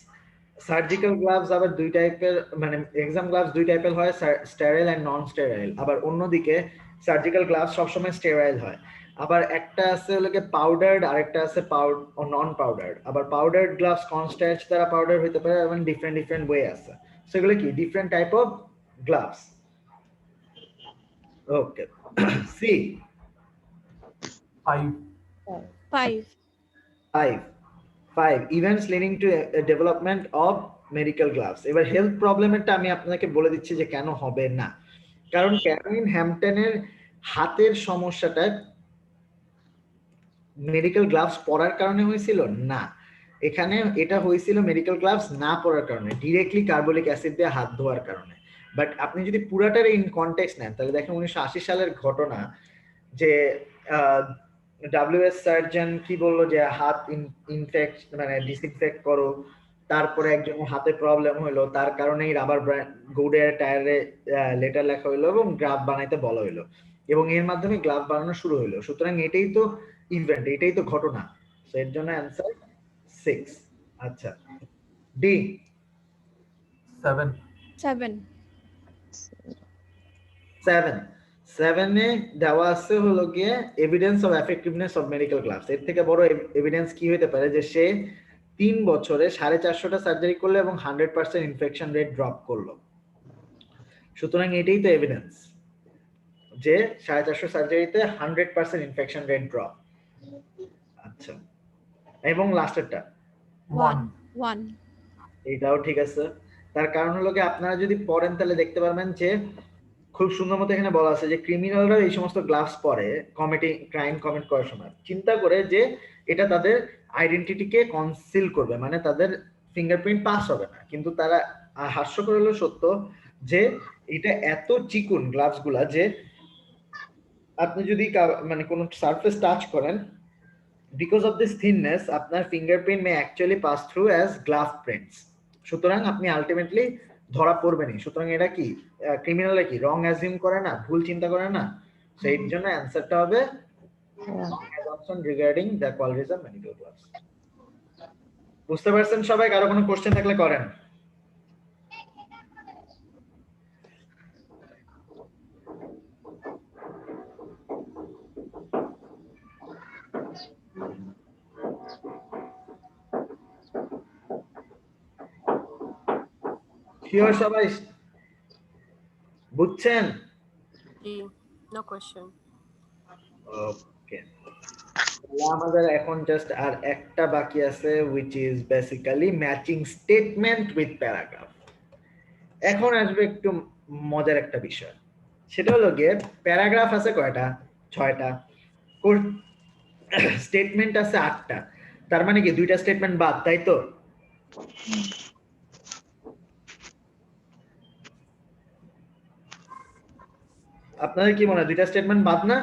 সার্জিক্যাল গ্লাভস আবার দুই টাইপের, মানে এক্সাম গ্লাভস দুই টাইপের হয়, স্টেরাইল এন্ড নন স্টেরাইল। আবার অন্যদিকে সার্জিক্যাল গ্লাভস সবসময় স্টেরাইল হয়। আবার একটা আছে হলো কি পাউডারড, আরেকটা আছে নন পাউডারড। আবার পাউডারড গ্লাভস কনস্ট্যাচ দ্বারা পাউডার হতে পারে, এবং ডিফারেন্ট ওয়ে আছে। সেগুলো কি different type of gloves. Okay, C 5 events leading to a development of medical gloves. এবার হেলথ প্রবলেমেরটা আমি আপনাকে বলে দিচ্ছি যে কেন হবে না। কারণ ক্যারোলিন হ্যাম্পটনের হাতের সমস্যাটা মেডিকেল গ্লাভস পরার কারণে হয়েছিল না, এখানে এটা হয়েছিল মেডিকেল গ্লাভস না পরার কারণে, ডিরেক্টলি কার্বলিক অ্যাসিড দিয়ে হাত ধোয়ার কারণে। বাট আপনি যদি পুরাটার ইন কনটেক্সট নেন তাহলে দেখেন 1980 সালের ঘটনা, যে ডাব্লিউএস সার্জন কি বললো যে হাত ইনফেক্ট মানে ডিসইনফেক্ট করো, তারপরে একজন হাতে প্রবলেম হলো, তার কারণেই রাবার গোডের টায়ারে লেটার লেখা হইলো এবং গ্লাভ বানাইতে বলা হইলো, এবং এর মাধ্যমে গ্লাভ বানানো শুরু হইলো। সুতরাং এটাই তো ইভেন্ট, এটাই তো ঘটনা। সো এর জন্য অ্যান্সার 6। আচ্ছা, ডি 7. 7 7 এ দেওয়া আছে হলো গিয়ে evidence of effectiveness of medical gloves. এর থেকে বড় এভিডেন্স কি হতে পারে যে সে 3 বছরে 450টা সার্জারি করলো এবং 100% ইনফেকশন রেট ড্রপ করলো। সুতরাং এটাই তো এভিডেন্স যে 450 সার্জারিতে 100% ইনফেকশন রেট ড্রপ। আচ্ছা, এবং লাস্টেরটা 1 এটাও ঠিক আছে। তার কারণ হলো কি আপনারা যদি পড়েন তাহলে দেখতে পারবেন যে খুব সুন্দর মতো এখানে বলা আছে যে ক্রিমিনালরা এই সমস্ত গ্লাভস পরে ক্রাইম কমিট করার সময় চিন্তা করে যে এটা তাদের আইডেন্টিটিকে কনসিল করবে, মানে তাদের ফিঙ্গারপ্রিন্ট পাস হবে না। কিন্তু তারা হাস্যকর হলো সত্য যে এটা এত চিকুন গ্লাভস গুলা যে আপনি যদি মানে কোনো সারফেস টাচ করেন, বিকজ অফ দিস থিননেস আপনার fingerprint may actually pass through as glove prints. সুতরাং আপনি আলটিমেটলি ধরা পড়বেনই। সুতরাং এটা কি ক্রিমিনালরা কি রং অ্যাজিউম করে না, ভুল চিন্তা করে না? সেই জন্য অ্যানসারটা হবে assumption regarding the qualities of medical gloves. বুঝতে পারছেন সবাই? কারো কোনো কোশ্চেন থাকলে করেন। শিওর সবাই বুঝছেন? No question. ওকে, আমাদের এখন জাস্ট আর একটা বাকি আছে, which is basically matching statement with paragraph. এখন আসবে একটু মজার একটা বিষয়, সেটা হলো গিয়ে প্যারাগ্রাফ আছে কয়টা? 6টা। স্টেটমেন্ট আছে 8টা। তার মানে কি 2টা স্টেটমেন্ট বাদ, তাই তো? আপনাদের কি মনে হয় 2টা স্টেটমেন্ট বাদ না?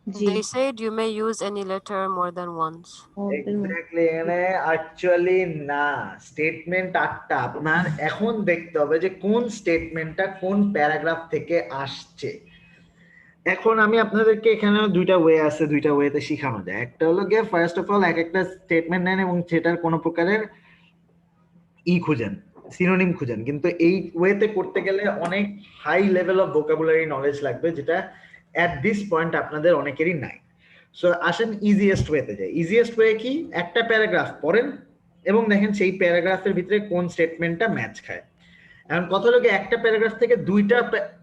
জি They said you may use any letter more than once. Exactly, এখানে অ্যাকচুয়ালি না, স্টেটমেন্ট 8টা। আপনার এখন দেখতে হবে যে কোন স্টেটমেন্টটা কোন প্যারাগ্রাফ থেকে আসছে। এখন আমি আপনাদেরকে এখানে 2টা ওয়ে আছে, 2টা ওয়েতে শেখানো যায়। একটা হলো গিয়ে ফার্স্ট অফ অল এক একটা স্টেটমেন্ট নেন এবং সেটার কোনো প্রকারের খুঁজেন, সিনোনিম খুঁজেন। কিন্তু এই ওয়েতে করতে গেলে অনেক high level of vocabulary knowledge লাগবে, যেটা এট দিস পয়েন্ট আপনাদের অনেকেরই নাই। সো আসেন ইজিয়েস্ট ওয়েতে যাই। ইজিয়েস্ট ওয়ে কি? একটা প্যারাগ্রাফ পড়েন এবং দেখেন সেই প্যারাগ্রাফের ভিতরে কোন স্টেটমেন্টটা ম্যাচ খায়। এখন কথা হলো একটা প্যারাগ্রাফ থেকে 2টা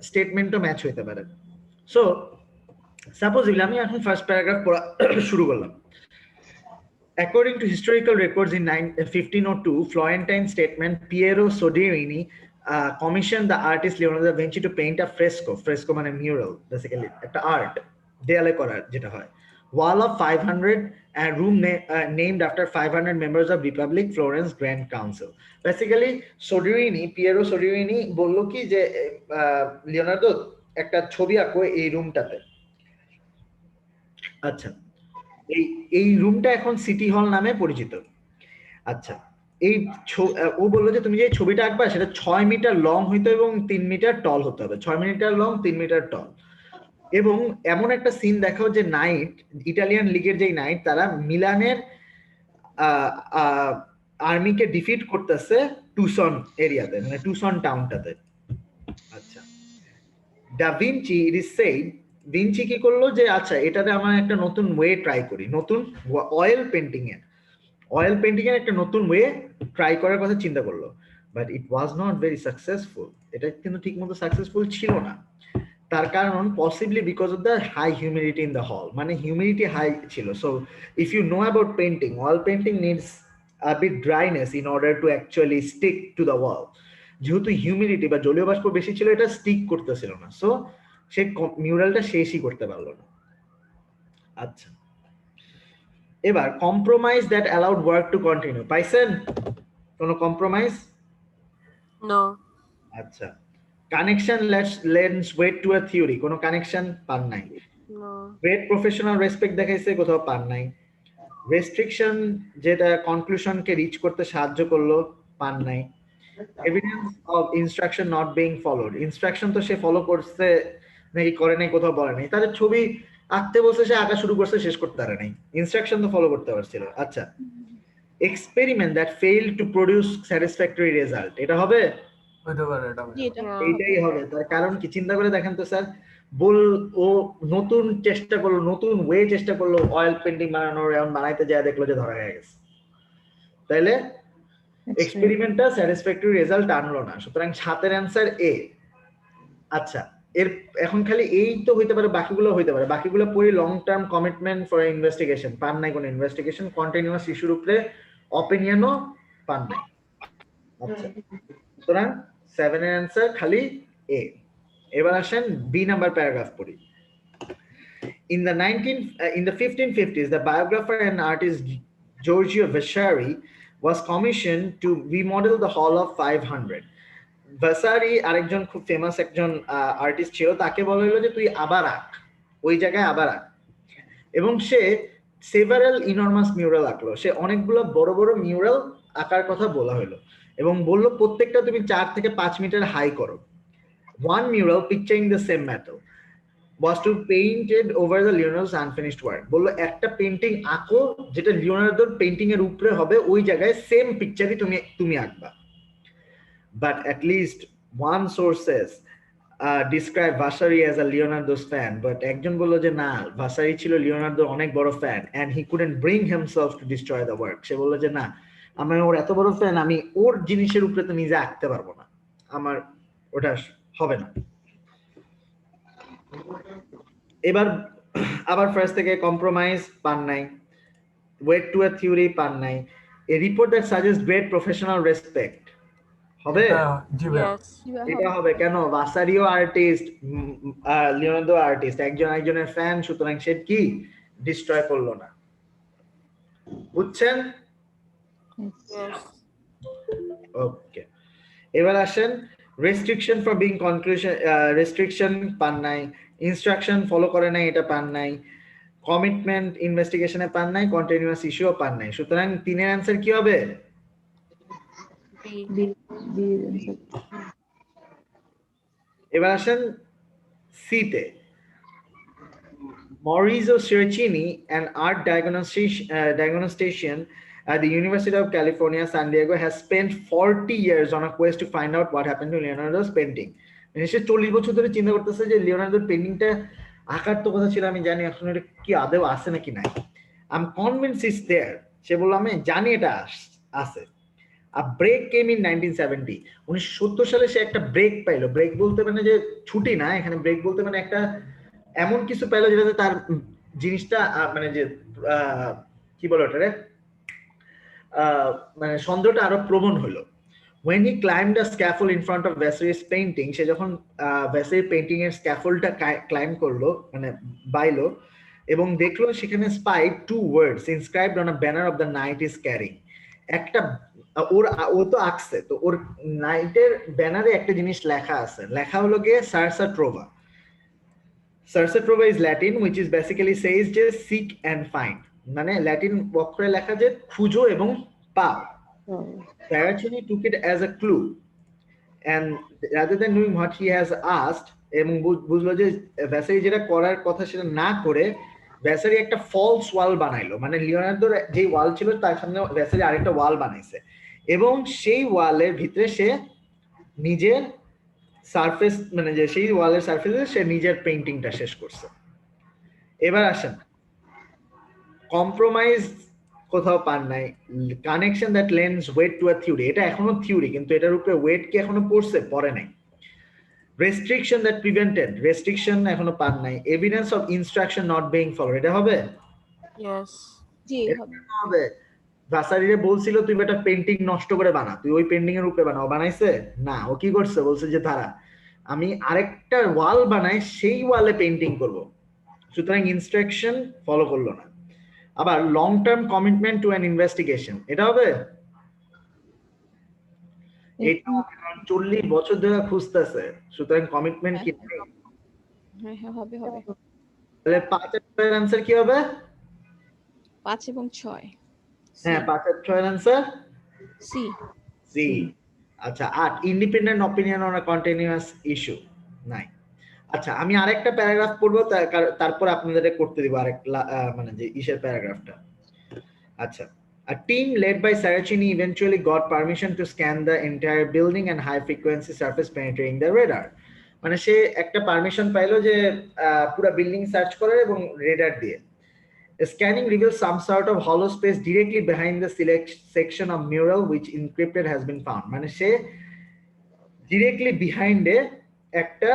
স্টেটমেন্টও ম্যাচ হইতে পারে। সো সাপোজিবলি আমি এখন ফার্স্ট প্যারাগ্রাফ পড়া শুরু করলাম। According to historical records in 1502, Florentine statesman Piero Soderini commissioned the artist Leonardo da Vinci to paint a fresco. Fresco মানে mural, basically একটা আর্ট, দেয়ালে করা যেটা হয়। Wall of 500 and room named after 500 members of Republic Florence Grand Council. Basically Piero Soderini বললো কি যে Leonardo একটা ছবি আঁকো এই রুমটাতে। আচ্ছা, এই রুমটা এখন সিটি হল নামে পরিচিত। আচ্ছা, ও বললো যে তুমি যে ছবিটা আঁকবা সেটা 6 মিটার লং হইতে এবং 3 মিটার টল হতে হবে। 6 মিটার লং, 3 মিটার টল। এবং এমন একটা সিন দেখাও যে নাইট, ইটালিয়ান লিগের যেই নাইট, তারা মিলানের আর্মিকে ডিফিট করতেছে টুসন এরিয়াতে, মানে টুসন টাউনটাতে। আচ্ছা, ডা Vinci, it is said, Vinci কি করলো যে আচ্ছা এটাতে আমার একটা নতুন ওয়ে ট্রাই করি, নতুন অয়েল পেন্টিং এর একটা নতুন ওয়ে ট্রাই করার কথা চিন্তা করলো। But it was not very successful. এটা কিন্তু ঠিক মতো সাকসেসফুল ছিল না। তার কারণ possibly because of the high humidity in the hall, মানে হিউমিডিটি হাই ছিল। So if you know about painting, oil painting needs a bit dryness in order to actually stick to the wall. যেহেতু humidity বা জলীয় বাষ্প বেশি ছিল, এটা stick করতেছিল না। সো সে মিউরালটা শেষই করতে পারলো না। আচ্ছা, এবার compromise that allowed work to continue, পাইছেন কোনো কম্প্রোমাইজ? No. আচ্ছা, connection lends weight to a theory, কোনো কানেকশন পান নাই। No. গ্রেট প্রফেশনাল রেসপেক্ট দেখাইছে, কোথাও পান নাই। রেস্ট্রিকশন যেটা কনক্লুশনকে রিচ করতে সাহায্য করলো, পান নাই। Evidence of instruction not being followed, instruction তো সে ফলো করছে নাকি করে নাই কোথাও বলে নাই। তাদের ছবি আঁকতে বসে সে আঁকা শুরু করছে, শেষ করতে পারে নাই, ইনস্ট্রাকশন তো ফলো করতে পারছিল। আচ্ছা, experiment that fail to produce satisfactory result, এটা হবে? হতে পারে এটা জি এটা Yeah. এইটাই হবে। তার কারণ কি চিন্তা করে দেখেন তো স্যার, ও নতুন চেষ্টা করলো, নতুন ওয়ে চেষ্টা করলো অয়েল পেন্টিং বানানোর, এমন বানাইতে যায় দেখলো যে ধরা হয়ে গেছে, তাইলে এক্সপেরিমেন্টটা স্যাটিসফ্যাক্টরি রেজাল্ট আনলো না, সুতরাং 7 অ্যান্সার এ। আচ্ছা, এর এখন খালি এই তো হইতে পারে, বাকিগুলো হইতে পারে। বাকিগুলো পড়ি, long term commitment for investigation, পান নাই কোনো ইনভেস্টিগেশন। কন্টিনিউয়াস ইস্যুর উপরে অপিনিয়নও পান নাই। আচ্ছা, সুতরাং 7 এর অ্যান্সার খালি এ। এবার আসেন বি নাম্বার প্যারাগ্রাফ পড়ি। In the 1550s, the biographer and artist Giorgio Vasari was commissioned to remodel the Hall of 500. Vasari আরেকজন খুব ফেমাস একজন আর্টিস্ট ছিল, তাকে বলা হলো যে তুই আবার আঁক, ওই জায়গায় আবার আঁক। এবং সে সেভারাল ইনরমাস মিউরাল আঁকলো, সে অনেকগুলো বড় বড় মিউরাল আঁকার কথা বলা হলো এবং বললো প্রত্যেকটা তুমি 4 থেকে 5 মিটার হাই করো। One mural picturing the same metal was to painted over the Leonardo's unfinished work. বললো একটা পেইন্টিং আঁকো যেটা লিওনার্দোর পেইন্টিং এর উপরে হবে, ওই জায়গায় সেম পিকচারই তুমি আঁকবা। But at least one source says describe Vasari as a Leonardo's fan, but একজন বললো যে না, ভাসারি ছিল লিওনার্দোর অনেক বড় fan and he couldn't bring himself to destroy the work. সে বললো যে না, আমি ওর এত বড় ফ্যান, আমি ওর জিনিসের উপরে তো নিজে আঁকতে পারবো না, আমার ওটা হবে না। এবার আবার ফার্স্ট থেকে কম্প্রোমাইজ পান নাই, ওয়েট টু আ থিওরি পান নাই। এ report that suggest great professional respect হবে? জি ভাইয়া Yes. এটা হবে। কেন? ভাসারিও আর্টিস্ট, লিওনার্দো আর্টিস্ট, একজন একজনের ফ্যান, সুতরাং সে কি ডিস্ট্রয় করলো না। বুঝছেন? Yes. ওকে, এবার আসেন restriction for being conclusion, restriction পান নাই, ইনস্ট্রাকশন ফলো করে নাই, এটা পান নাই, কমিটমেন্ট ইনভেস্টিগেশনে পান নাই, কন্টিনিউয়াস ইস্যুও পান নাই। সুতরাং 3 এর অ্যান্সার কি হবে? B. এবার আসেন সিতে। Maurizio Cercini, an art diagnostician at the University of California, San Diego, has spent 40 years on a quest to find out what happened to Leonardo's painting. সে 40 বছর ধরে চিন্তা করতেছে যে লিওনার্দোর পেইন্টিংটা আঁকার তো কথা ছিল, আমি জানি এখন এটা কি আদৌ আছে নাকি নাই। I'm convinced it's there. সে বলল আমি জানি এটা আছে। A break came in 1970. 1970 সালে সে একটা ব্রেক পাইলো। ব্রেক বলতে মানে যে ছুটি না, এখানে ব্রেক বলতে মানে একটা এমন কিছু পাইলো যেটাতে তার জিনিসটা মানে যে কি বলে ওটারে, মানে সন্দেহটা আরো প্রবণ হলো। When he climbed a scaffold in front of Vasari's painting, সে যখন Vasari পেইন্টিং এর স্ক্যাফোল্ডটা ক্লাইম্ব করলো, মানে বাইলো, এবং দেখলো সেখানে spied 2 words inscribed on a banner of the knight is carrying. একটা ও তো আঁকছে, তো ওর নাইটের ব্যানারে একটা জিনিস লেখা আছে, লেখা হলো গিয়ে cerca trova. Cerca trova is Latin which is basically says যে seek and find, মানে ল্যাটিন অক্ষরে লেখা যে খুঁজো এবং পাও। Saraceni took it as a clue and rather than knowing what he has asked, এবং বুঝলো যে ভ্যাসারি যেটা করার কথা সেটা না করে ভ্যাসারি একটা ফলস ওয়াল বানাইলো, মানে লিওনার্দোর যে ওয়াল ছিল তার সামনে ভ্যাসারি আরেকটা ওয়াল বানাইছে এবং সেই ওয়ালের ভিতরে সে নিজের সারফেস, মানে যে সেই ওয়ালের সারফেসে সে নিজের পেইন্টিংটা শেষ করছে। এবার আসেন কম্প্রোমাইজ কোথাও পান নাই। Connection that lends weight to a theory, এটা এখনো থিওরি, কিন্তু এটার উপরে ওয়েট কি এখনো পড়ছে? পড়ে নাই। রেস্ট্রিকশন দ্যাট প্রিভেন্টেড, রেস্ট্রিকশন এখনো পান নাই। Evidence of instruction not being followed, এটা হবে? Yes. জি এটা হবে। কেন হবে? ভাসারিরে বলছিল তুই একটা পেইন্টিং নষ্ট করে বানা, তুই ওই পেইন্টিং এর উপরে বানা, ও বানাইছে না। ও কি করছে? বলছে যে ধারা আমি আরেকটা ওয়াল বানাই, সেই ওয়ালে পেইন্টিং করব, সুতরাং ইনস্ট্রাকশন ফলো করলো না। আবার long term commitment to an investigation, এটা হবে? এটা 40 বছর ধরে খুঁজতেছে, সুতরাং কমিটমেন্ট কি নেই? হ্যাঁ হ্যাঁ হবে হবে। তাহলে 5 এর 6 এর आंसर কি হবে? 5 এবং 6 হ্যাঁ, 5 এর 6 এর आंसर সি। সি। আচ্ছা, 8 independent opinion on a continuous issue নাই। আচ্ছা, আমি আরেকটা প্যারাগ্রাফ পড়বো, তারপর আপনাদের করতে দিব আরেক মানে যে ইসের প্যারাগ্রাফটা। আচ্ছা, a team led by Saraceni eventually got permission to scan the entire building and high frequency surface penetrating the radar. মানে সে একটা পারমিশন পাইলো যে পুরো বিল্ডিং সার্চ করার এবং রেডার দিয়ে। Scanning reveals some sort of hollow space directly behind the select section of mural which encrypted has been found. মানে সে directly behind একটা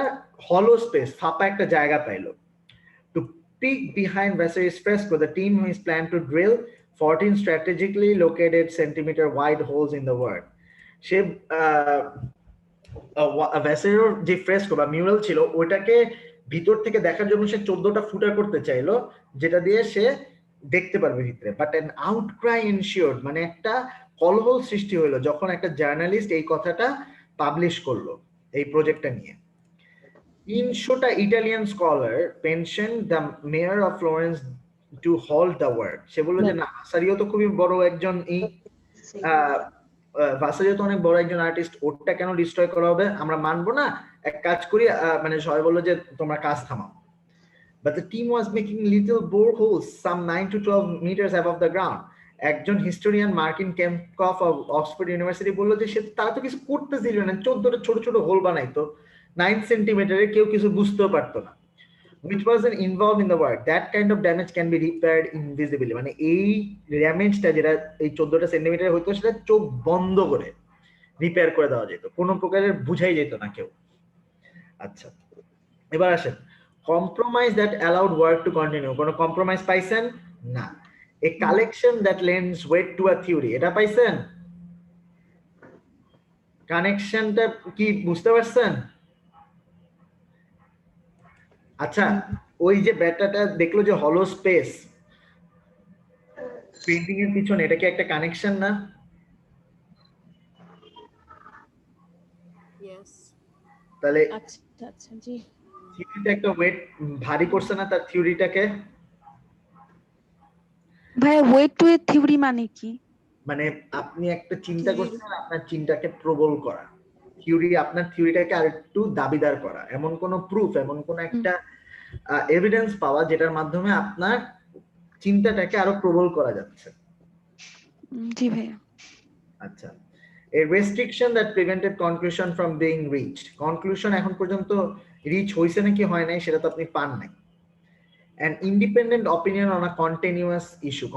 hollow space, ফাঁপা একটা জায়গা পাইলো। To peek behind Vasari's fresco, the team is planned to drill 14 strategically located centimeter wide holes in the wall. সে ভ্যাসারির যে fresco বা mural ছিল ওটাকে ভিতর থেকে দেখার জন্য সে 14টা ফুটা করতে চাইলো, যেটা দিয়ে সে দেখতে পারবে ভিতরে। বাট অ্যান আউটক্রাই এনশিওর্ড, মানে একটা কলহল সৃষ্টি হলো যখন একটা জার্নালিস্ট এই কথাটা পাবলিশ করলো এই প্রজেক্টটা নিয়ে। 300টা Italian scholar pension the mayor of Florence to halt the work. সে বললো যে না, ভাসারিও তো খুবই বড় একজন ভাসারিও তো অনেক বড় একজন আর্টিস্ট, ওরটা কেন ডিস্ট্রয় করা হবে, আমরা মানবো না, এক কাজ করি। মানে সবাই বললো যে তোমরা কাজ থামাও। But the team was making little boreholes some 9 to 12 meters above the ground. একজন হিস্টোরিয়ান মার্কিন কেম্পকফ অফ অক্সফোর্ড ইউনিভার্সিটি বললো যে তারা তো কিছু করতেছিল না, 14টা ছোট ছোট হোল বানাইতো 9 সেন্টিমিটারে, কেউ কিছু বুঝতেও পারতো না। Which wasn't involved in the work. That kind of damage can be repaired invisibly. মানে এই ড্যামেজটা যেটা এই 14টা সেন্টিমিটার হইতো সেটা চোখ বন্ধ করে রিপেয়ার করে দেওয়া যেত, কোনো প্রকারের বুঝাই যেত না কেউ। আচ্ছা, এবার আসেন, compromise that allowed work to continue. কোনো কম্প্রোমাইজ পাইছেন না। A collection that lends weight to a theory, এটা পাইছেন? কানেকশনটা কি বুঝতে পারছেন? আচ্ছা, ওই যে ব্যাটাটা দেখলো যে হলো স্পেস পেন্টিং এর পিছনে, এটা কি একটা কানেকশন না? Yes. তাহলে আচ্ছা আচ্ছা জি। থিওরিটা একটা ওয়েট ভারী করছে না তার থিওরিটাকে? ভাইয়া ওয়েট টু এর থিওরি মানে কি? মানে আপনি একটা চিন্তা করছেন, আপনার চিন্তাকে প্রবল করা। থিওরি আপনার থিওরিটাকে আরেকটু দাবিদার করা, এমন কোন প্রুফ, এমন কোন একটা এভিডেন্স পাওয়া যেটার মাধ্যমে আপনার চিন্তাটাকে আরো প্রবল করা যাচ্ছে। জি ভাইয়া। আচ্ছা, a restriction that prevented conclusion from being reached. conclusion এখন পর্যন্ত রিচ হইছে নাকি হয় নাই সেটা তো আপনি পান নাই। an independent opinion on a continuous issue.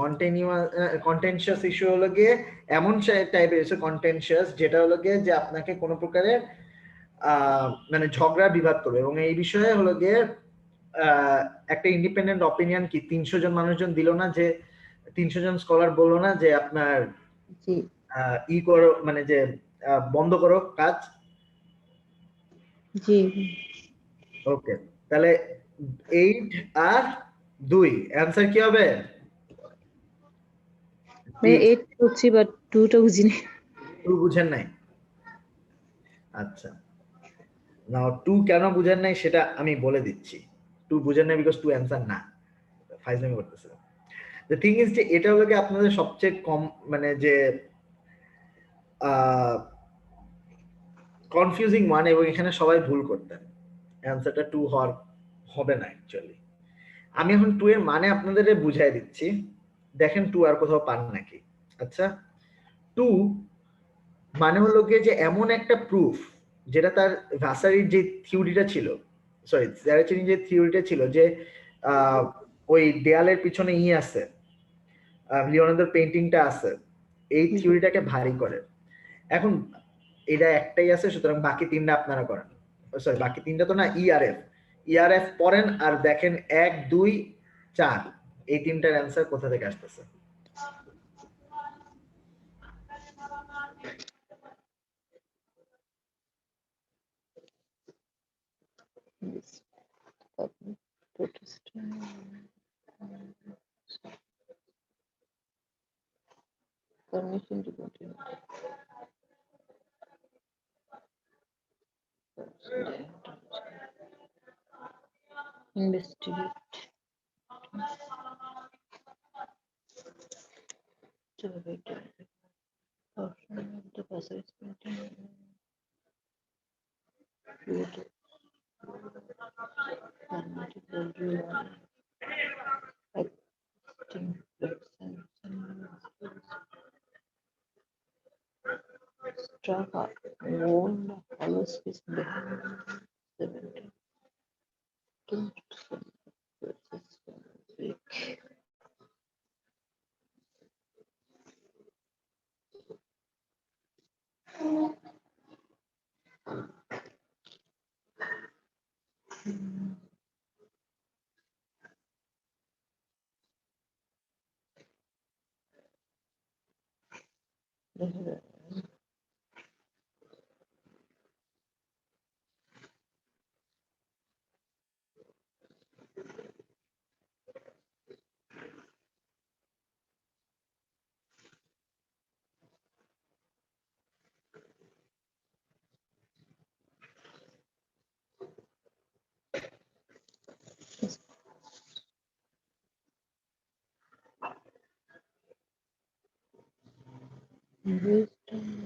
contentious issue হলো গিয়ে এমন টাইপের ইস্যু, contentious যেটা হলো গিয়ে যে আপনাকে কোনো প্রকারের মানে ঝগড়া বিবাদ করবে, এবং এই বিষয়ে হলো গিয়ে একটা ইন্ডিপেন্ডেন্ট অপিনিয়ন কি 300 জন মানুষজন দিল না, যে 300 জন স্কলার বললো না যে আপনার ই করো, মানে যে বন্ধ করো কাজ। জি ওকে, তাহলে 8 আর 2 অ্যানসার কি হবে? মানে 8 বুঝছি বাট 2 টা বুঝিনি। 2 বুঝেন নাই? আচ্ছা, নাও 2 কেন বুঝেন নাই সেটা আমি বলে দিচ্ছি। 2 বুঝেন নাই বিকজ 2 অ্যানসার না, ফাইজলামি করতেছে। দ্য থিং ইজ যে এটা হলো কি আপনাদের সবচেয়ে কম মানে যে কনফিউজিং ওয়ান, এবং এখানে সবাই ভুল করতেন। অ্যানসারটা 2 হবে না অ্যাকচুয়ালি। আমি এখন 2 এর মানে আপনাদের বুঝাই দিচ্ছি, দেখেন 2 আর কোথাও পান নাকি। আচ্ছা, 2 মানে হলো গিয়ে যে এমন একটা প্রুফ যেটা তার ভাসারির যে থিওরিটা ছিল, সরি স্যারাচিনির যে থিওরিটা ছিল যে ওই দেয়ালের পিছনে আছে লিওনার্দোর পেইন্টিংটা আছে, এই থিওরিটাকে ভারী করে। এখন এটা একটাই আছে, সুতরাং বাকি 3টা আপনারা করেন। সরি বাকি 3টা তো না, ইআরএফ পড়েন আর দেখেন 1 2 4 এই 3টার অ্যান্সার কোথা থেকে আসতেছে। permission to continue. Investigate. Elevator. Portion of the passage printing. Creative. Permitted value one. Acting Strava won the hollow space behind 17. Don't versus 1 week. Wisdom.